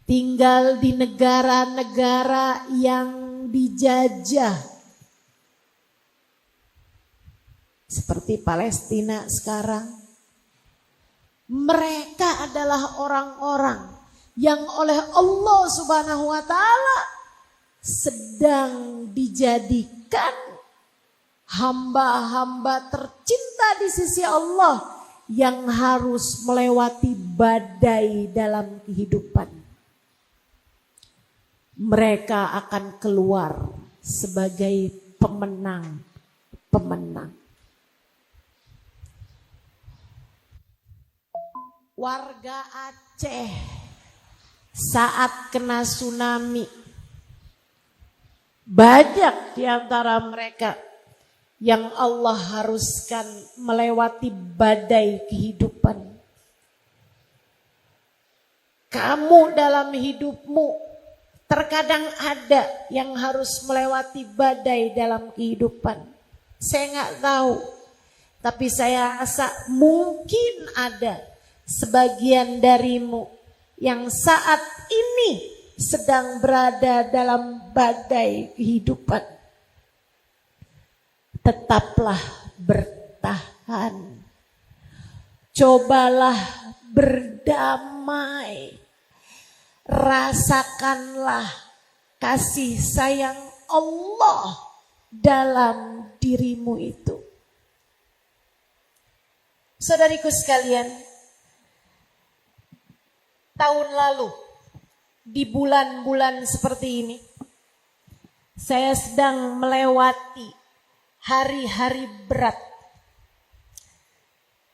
tinggal di negara-negara yang dijajah, seperti Palestina sekarang. Mereka adalah orang-orang yang oleh Allah Subhanahu wa taala sedang dijadikan hamba-hamba tercinta di sisi Allah yang harus melewati badai dalam kehidupan. Mereka akan keluar sebagai pemenang-pemenang. Warga Aceh saat kena tsunami, banyak di antara mereka yang Allah haruskan melewati badai kehidupan. Kamu dalam hidupmu terkadang ada yang harus melewati badai dalam kehidupan. Saya nggak tahu, tapi saya rasa mungkin ada sebagian darimu yang saat ini sedang berada dalam badai kehidupan. Tetaplah bertahan. Cobalah berdamai. Rasakanlah kasih sayang Allah dalam dirimu itu. Saudariku sekalian, tahun lalu di bulan-bulan seperti ini saya sedang melewati hari-hari berat.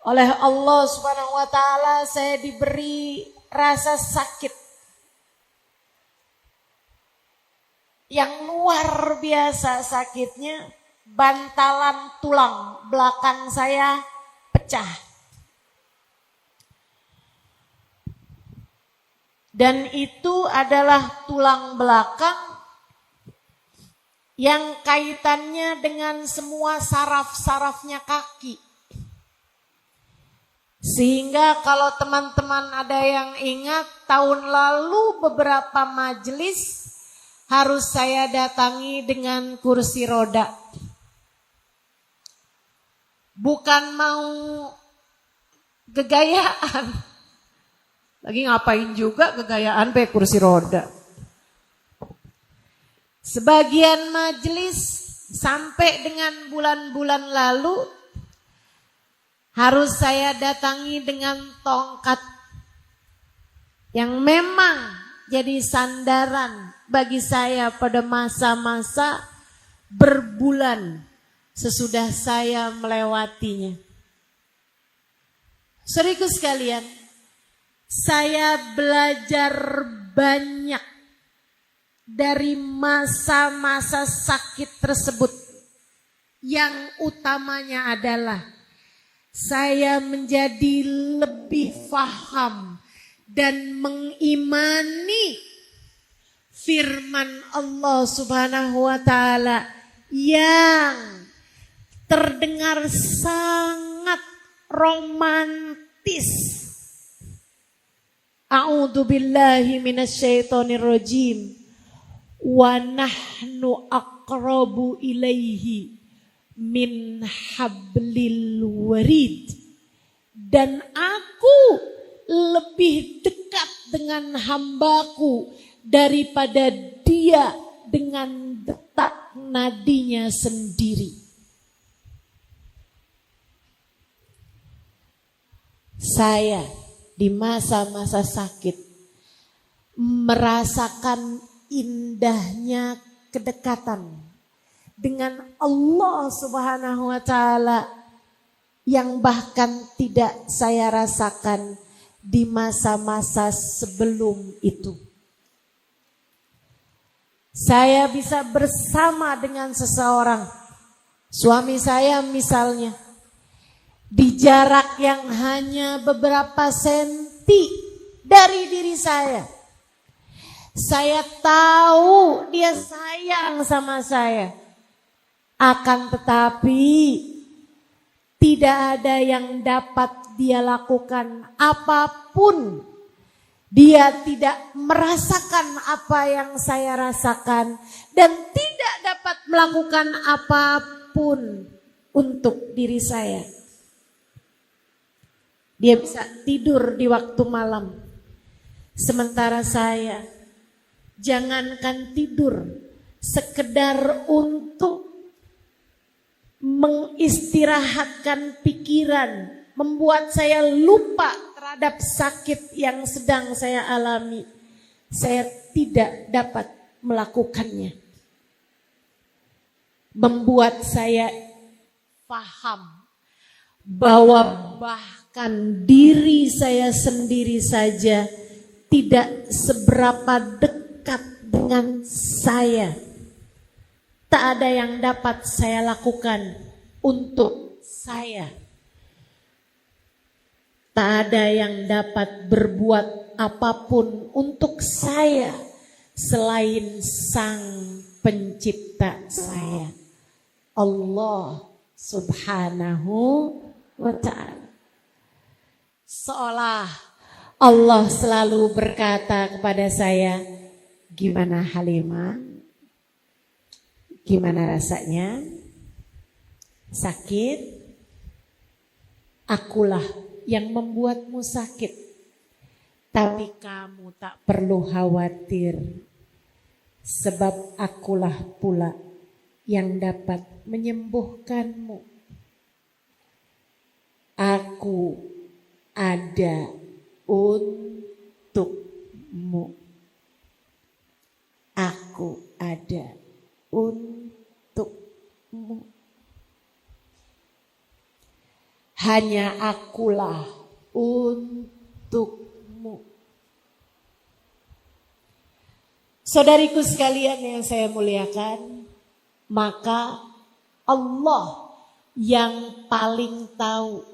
Oleh Allah Subhanahu wa taala saya diberi rasa sakit yang luar biasa sakitnya. Bantalan tulang belakang saya pecah. Dan itu adalah tulang belakang yang kaitannya dengan semua saraf-sarafnya kaki. Sehingga kalau teman-teman ada yang ingat, tahun lalu beberapa majelis harus saya datangi dengan kursi roda. Bukan mau gegayaan. Lagi ngapain juga kegayaan pakai kursi roda. Sebagian majelis sampai dengan bulan-bulan lalu harus saya datangi dengan tongkat yang memang jadi sandaran bagi saya pada masa-masa berbulan sesudah saya melewatinya. Saudaraku sekalian, saya belajar banyak dari masa-masa sakit tersebut. Yang utamanya adalah saya menjadi lebih faham dan mengimani firman Allah Subhanahu wa taala yang terdengar sangat romantis. A'udzu billahi minasyaitonir rajim. Wa nahnu aqrabu ilaihi min hablil warid, dan aku lebih dekat dengan hambaku daripada dia dengan detak nadinya sendiri. Saya di masa-masa sakit merasakan indahnya kedekatan dengan Allah Subhanahu wa taala yang bahkan tidak saya rasakan di masa-masa sebelum itu. Saya bisa bersama dengan seseorang, suami saya misalnya, di jarak yang hanya beberapa senti dari diri saya. Saya tahu dia sayang sama saya. Akan tetapi tidak ada yang dapat dia lakukan apapun. Dia tidak merasakan apa yang saya rasakan dan tidak dapat melakukan apapun untuk diri saya. Dia bisa tidur di waktu malam. Sementara saya jangankan tidur, sekedar untuk mengistirahatkan pikiran, membuat saya lupa terhadap sakit yang sedang saya alami. Saya tidak dapat melakukannya. Membuat saya paham bahwa bahkan diri saya sendiri saja tidak seberapa dekat dengan saya. Tak ada yang dapat saya lakukan untuk saya. Tak ada yang dapat berbuat apapun untuk saya selain Sang Pencipta saya, Allah Subhanahu wa ta'ala. Seolah Allah selalu berkata kepada saya, gimana Halimah? Gimana rasanya? Sakit? Akulah yang membuatmu sakit. Tapi kamu tak perlu khawatir. Sebab akulah pula yang dapat menyembuhkanmu. Aku ada untukmu. Aku ada untukmu. Hanya akulah untukmu. Saudariku sekalian yang saya muliakan, maka Allah yang paling tahu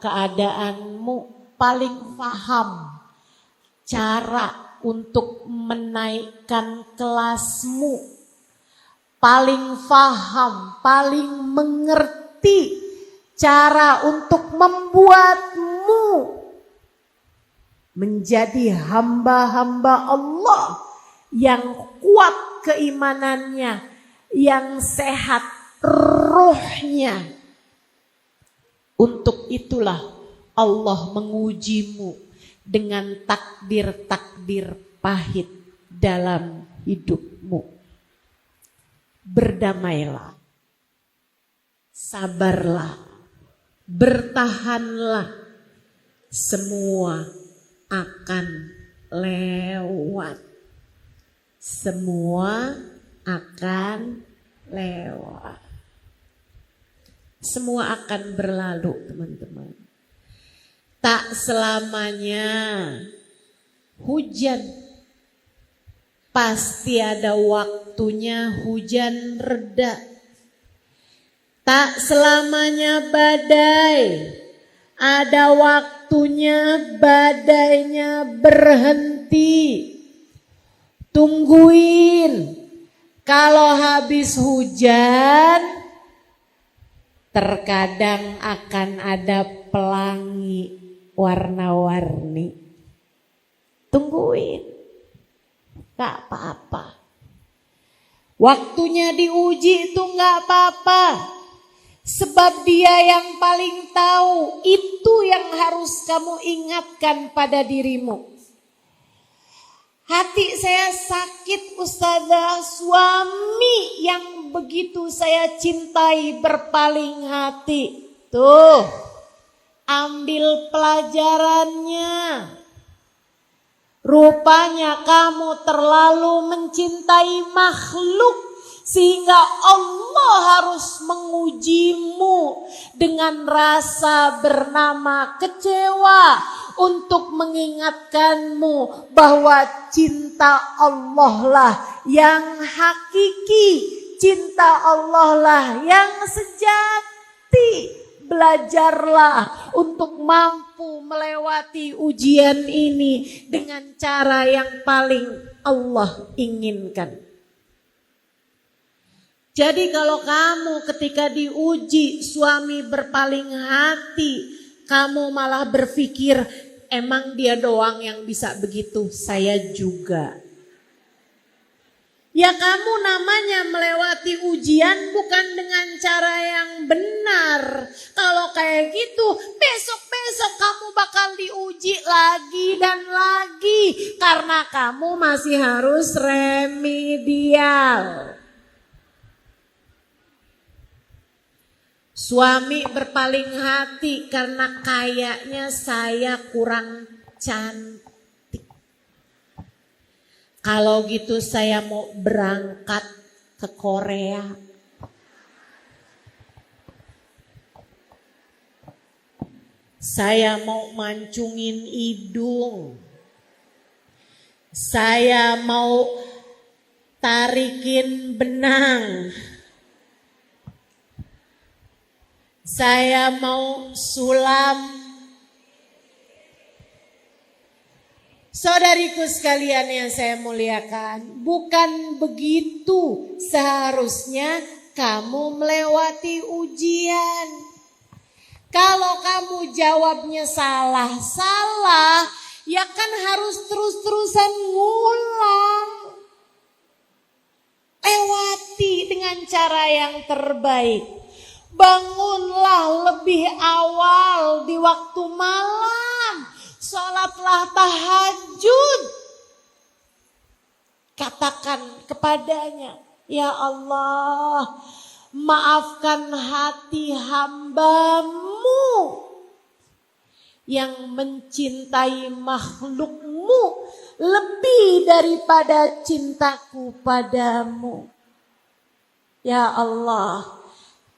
keadaanmu, paling paham cara untuk menaikkan kelasmu, paling paham, paling mengerti cara untuk membuatmu menjadi hamba-hamba Allah yang kuat keimanannya, yang sehat ruhnya. Untuk itulah Allah mengujimu dengan takdir-takdir pahit dalam hidupmu. Berdamailah, sabarlah, bertahanlah, semua akan lewat. Semua akan lewat. Semua akan berlalu, teman-teman. Tak selamanya hujan. Pasti ada waktunya hujan reda. Tak selamanya badai. Ada waktunya badainya berhenti. Tungguin. Kalau habis hujan, terkadang akan ada pelangi warna-warni. Tungguin. Gak apa-apa. Waktunya diuji itu gak apa-apa. Sebab dia yang paling tahu. Itu yang harus kamu ingatkan pada dirimu. Hati saya sakit Ustazah, suami yang begitu saya cintai berpaling hati. Tuh, ambil pelajarannya. Rupanya kamu terlalu mencintai makhluk sehingga Allah harus mengujimu dengan rasa bernama kecewa untuk mengingatkanmu bahwa cinta Allah lah yang hakiki, cinta Allah lah yang sejati. Belajarlah untuk mampu melewati ujian ini dengan cara yang paling Allah inginkan. Jadi kalau kamu ketika diuji suami berpaling hati, kamu malah berpikir emang dia doang yang bisa begitu, saya juga. Ya kamu namanya melewati ujian bukan dengan cara yang benar. Kalau kayak gitu besok-besok kamu bakal diuji lagi dan lagi. Karena kamu masih harus remedial. Suami berpaling hati karena kayaknya saya kurang cantik. Kalau gitu saya mau berangkat ke Korea. Saya mau mancungin hidung. Saya mau tarikin benang. Saya mau sulam. Saudariku sekalian yang saya muliakan, bukan begitu seharusnya kamu melewati ujian. Kalau kamu jawabnya salah, ya kan harus terus-terusan ngulang. Lewati dengan cara yang terbaik. Bangunlah lebih awal di waktu malam. Sholatlah tahajud. Katakan kepadanya, ya Allah, maafkan hati hambamu yang mencintai makhlukmu lebih daripada cintaku padamu. Ya Allah,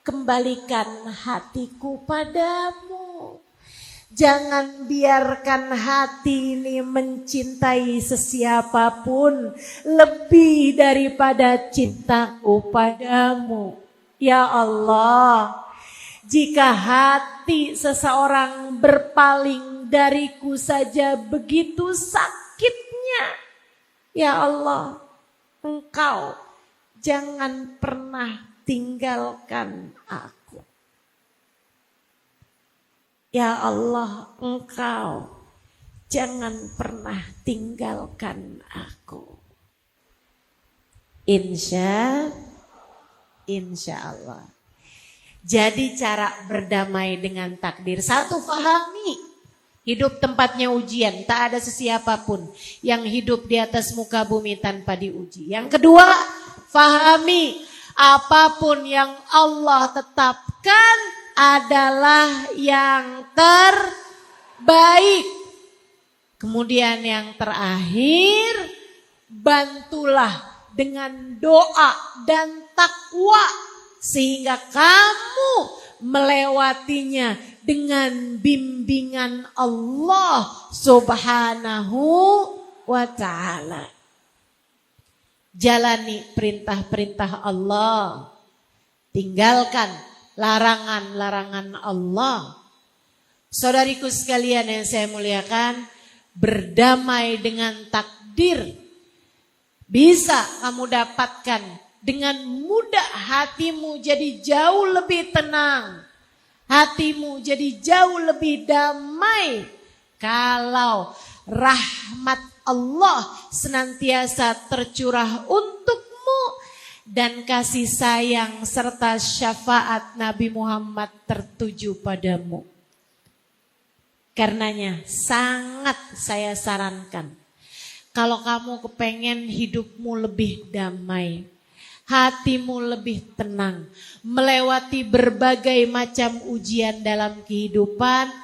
kembalikan hatiku padamu. Jangan biarkan hati ini mencintai sesiapapun lebih daripada cintaku padamu. Ya Allah, jika hati seseorang berpaling dariku saja begitu sakitnya, ya Allah, Engkau jangan pernah tinggalkan aku. Ya Allah, Engkau jangan pernah tinggalkan aku. Insya Allah. Jadi cara berdamai dengan takdir. Satu, pahami hidup tempatnya ujian. Tak ada sesiapapun yang hidup di atas muka bumi tanpa diuji. Yang kedua, pahami apapun yang Allah tetapkan adalah yang terbaik. Kemudian yang terakhir, bantulah dengan doa dan takwa sehingga kamu melewatinya dengan bimbingan Allah Subhanahu wa ta'ala. Jalani perintah-perintah Allah. Tinggalkan larangan-larangan Allah. Saudariku sekalian yang saya muliakan, berdamai dengan takdir bisa kamu dapatkan dengan mudah. Hatimu jadi jauh lebih tenang, hatimu jadi jauh lebih damai kalau rahmat Allah senantiasa tercurah untukmu dan kasih sayang serta syafaat Nabi Muhammad tertuju padamu. Karenanya sangat saya sarankan, kalau kamu kepengen hidupmu lebih damai, hatimu lebih tenang, melewati berbagai macam ujian dalam kehidupan,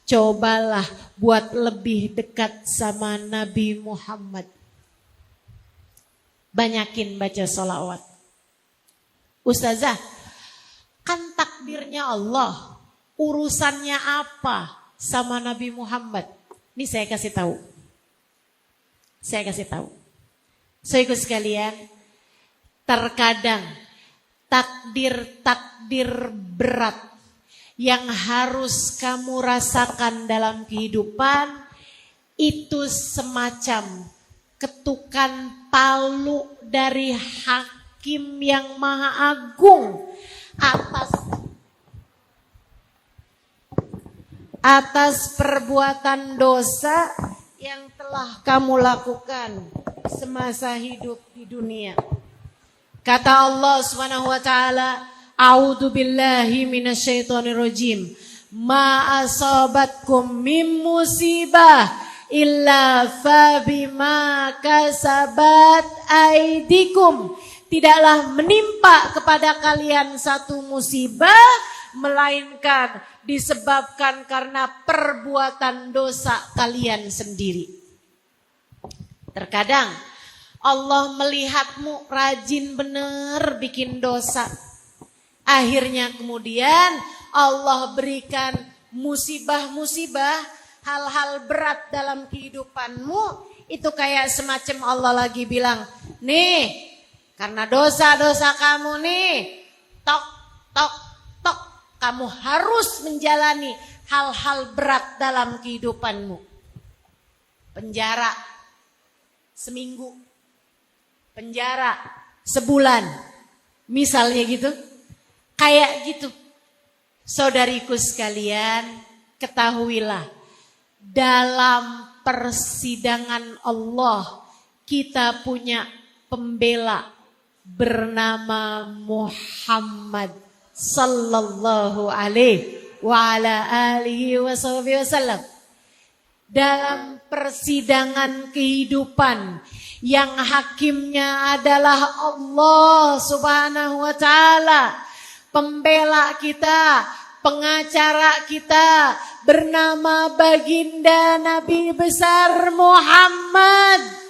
cobalah buat lebih dekat sama Nabi Muhammad. Banyakin baca sholawat. Ustazah, kan takdirnya Allah, urusannya apa sama Nabi Muhammad? Ini saya kasih tahu. Saudaraku sekalian, terkadang takdir berat yang harus kamu rasakan dalam kehidupan itu semacam ketukan palu dari Hakim yang Maha Agung atas perbuatan dosa yang telah kamu lakukan semasa hidup di dunia. Kata Allah Subhanahu wa taala, a'udzu billahi minasyaitonir rajim. Ma asabatkum min musibah illa fa bima kasabat aidikum. Tidaklah menimpa kepada kalian satu musibah melainkan disebabkan karena perbuatan dosa kalian sendiri. Terkadang Allah melihatmu rajin bener bikin dosa. Akhirnya kemudian Allah berikan musibah-musibah, hal-hal berat dalam kehidupanmu. Itu kayak semacam Allah lagi bilang, nih karena dosa-dosa kamu nih, tok, kamu harus menjalani hal-hal berat dalam kehidupanmu. Penjara seminggu, penjara sebulan, misalnya gitu. Kayak gitu. Saudariku sekalian, ketahuilah dalam persidangan Allah kita punya pembela bernama Muhammad sallallahu alaihi wa ala alihi wasallam. Dalam persidangan kehidupan yang hakimnya adalah Allah Subhanahu wa taala, pembela kita, pengacara kita bernama baginda Nabi besar Muhammad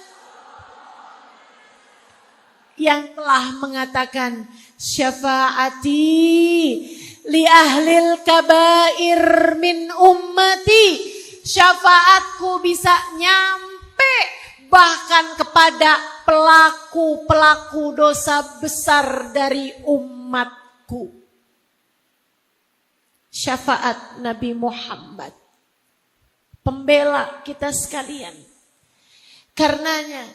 yang telah mengatakan, syafaati li ahlil kabair min ummati. Syafaatku bisa nyampe bahkan kepada pelaku-pelaku dosa besar dari umatku. Syafaat Nabi Muhammad, pembela kita sekalian. Karenanya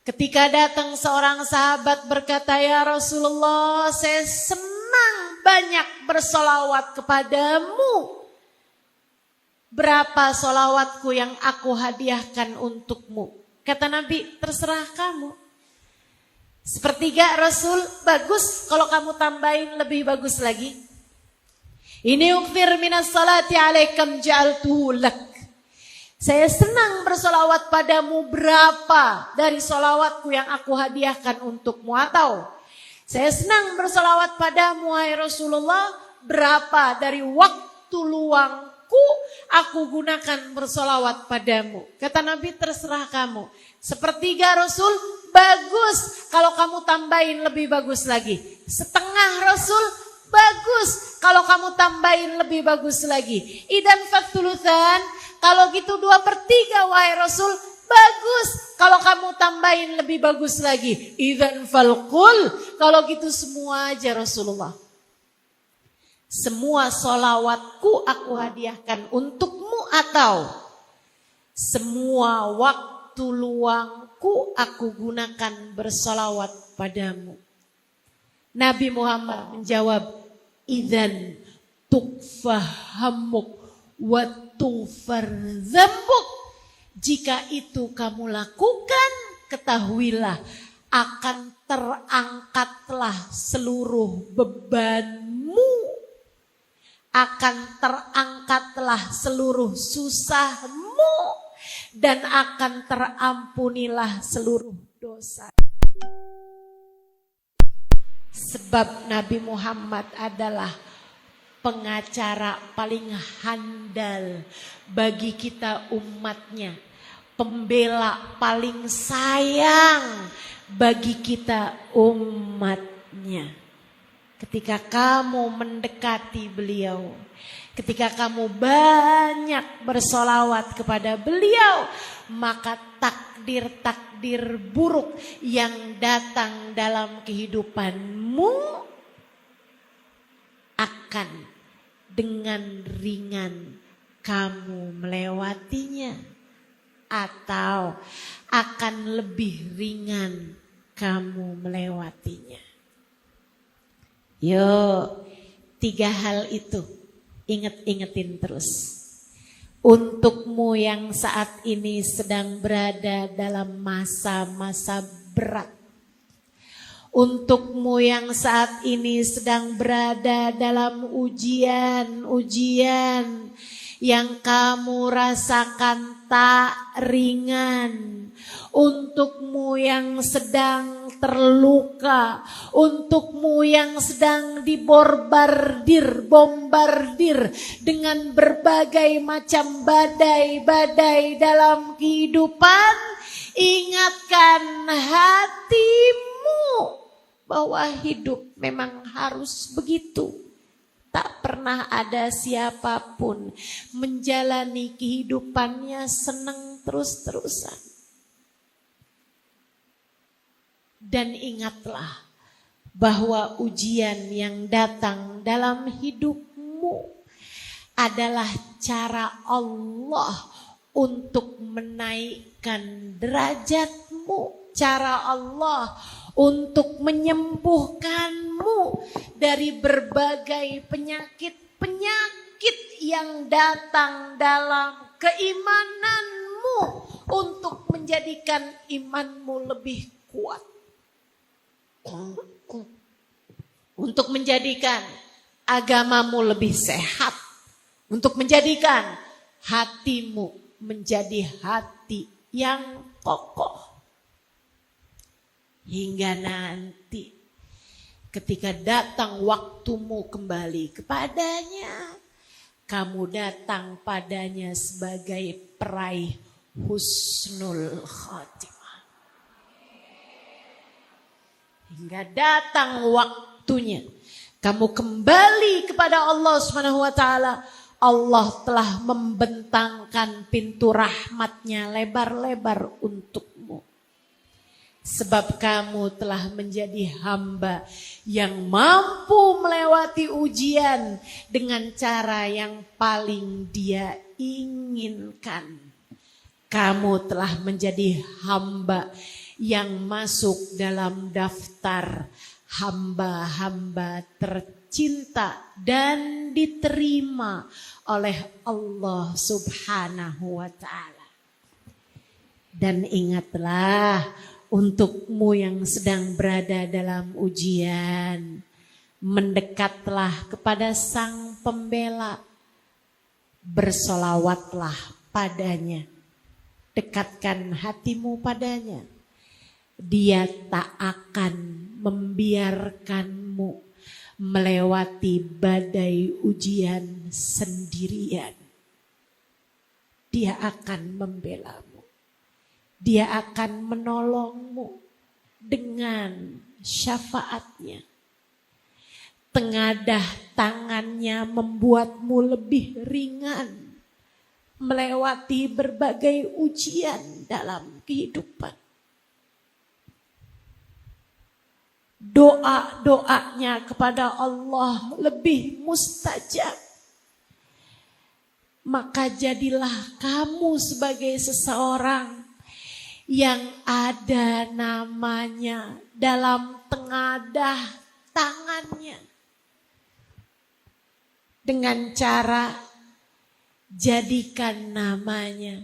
ketika datang seorang sahabat berkata, ya Rasulullah, saya senang banyak bersolawat kepadamu. Berapa solawatku yang aku hadiahkan untukmu? Kata Nabi, terserah kamu. Sepertiga Rasul, bagus kalau kamu tambahin lebih bagus lagi. Ini ukfir minas salati alaikam ja'altuhu lak. Saya senang bersolawat padamu, berapa dari solawatku yang aku hadiahkan untukmu. Atau saya senang bersolawat padamu, hai Rasulullah, berapa dari waktu luangku aku gunakan bersolawat padamu. Kata Nabi, terserah kamu. Sepertiga Rasul, bagus kalau kamu tambahin lebih bagus lagi. Setengah Rasul, bagus kalau kamu tambahin lebih bagus lagi. Idan fathuluthan, kalau gitu 2/3 wahai Rasul, Bagus. Kalau kamu tambahin lebih bagus lagi. Idzan falqul. Kalau gitu semua aja Rasulullah. Semua sholawatku aku hadiahkan untukmu, atau semua waktu luangku aku gunakan bersolawat padamu. Nabi Muhammad menjawab, idzan tukfahamuk wa tufar dzambuk. Jika itu kamu lakukan, ketahuilah akan terangkatlah seluruh bebanmu. Akan terangkatlah seluruh susahmu. Dan akan terampunilah seluruh dosa. Sebab Nabi Muhammad adalah pengacara paling handal bagi kita umatnya. Pembela paling sayang bagi kita umatnya. Ketika kamu mendekati beliau, ketika kamu banyak bersolawat kepada beliau, maka takdir-takdir buruk yang datang dalam kehidupanmu akan dengan ringan kamu melewatinya, atau akan lebih ringan kamu melewatinya. Yuk, 3 hal itu ingetin terus. Untukmu yang saat ini sedang berada dalam masa-masa berat. Untukmu yang saat ini sedang berada dalam ujian-ujian yang kamu rasakan tak ringan. Untukmu yang sedang terluka, untukmu yang sedang bombardir dengan berbagai macam badai-badai dalam kehidupan, ingatkan hatimu bahwa hidup memang harus begitu. Tak pernah ada siapapun menjalani kehidupannya senang terus-terusan. Dan ingatlah bahwa ujian yang datang dalam hidupmu adalah cara Allah untuk menaikkan derajatmu. Cara Allah untuk menyembuhkanmu dari berbagai penyakit yang datang dalam keimananmu, untuk menjadikan imanmu lebih kuat, untuk menjadikan agamamu lebih sehat, untuk menjadikan hatimu menjadi hati yang kokoh. Hingga nanti ketika datang waktumu kembali kepadanya, kamu datang padanya sebagai peraih husnul khatimah. Hingga datang waktunya kamu kembali kepada Allah Subhanahu wa taala. Allah telah membentangkan pintu rahmatnya lebar-lebar untukmu. Sebab kamu telah menjadi hamba yang mampu melewati ujian dengan cara yang paling dia inginkan. Kamu telah menjadi hamba yang masuk dalam daftar hamba-hamba tercinta dan diterima oleh Allah Subhanahu wa ta'ala. Dan ingatlah, untukmu yang sedang berada dalam ujian, mendekatlah kepada Sang Pembela, bersolawatlah padanya, dekatkan hatimu padanya. Dia tak akan membiarkanmu melewati badai ujian sendirian. Dia akan membelamu. Dia akan menolongmu dengan syafaatnya. Tengadah tangannya membuatmu lebih ringan. melewati berbagai ujian dalam kehidupan. Doa-doanya kepada Allah lebih mustajab. Maka jadilah kamu sebagai seseorang yang ada namanya dalam tengadah tangannya. Dengan cara jadikan namanya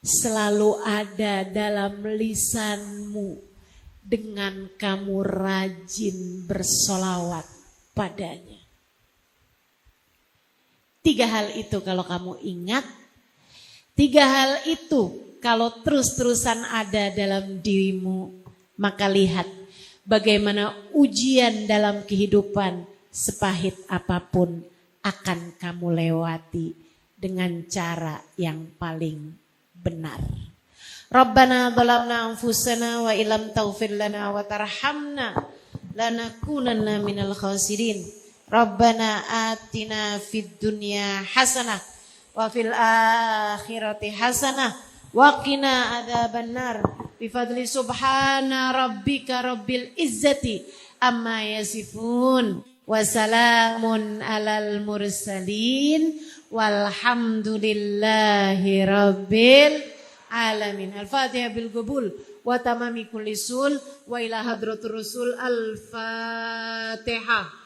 selalu ada dalam lisanmu dengan kamu rajin bersolawat padanya. 3 hal itu kalau kamu ingat, 3 hal itu kalau terus-terusan ada dalam dirimu, maka lihat bagaimana ujian dalam kehidupan sepahit apapun akan kamu lewati dengan cara yang paling benar. Rabbana dhalamna anfusana wa illam taghfir lana wa tarhamna lanakunanna minal khasirin. Rabbana atina fid dunya hasanah wa fil akhirati hasanah wa qina adzabannar. Bifadli subhana rabbika rabbil izzati amma yasifun. Wassalamun alal mursalin walhamdulillahi rabbil alamin. Al-Fatihah bil qabul wa tamami kulli sul wa ila hadratur rasul. Al-Fatihah.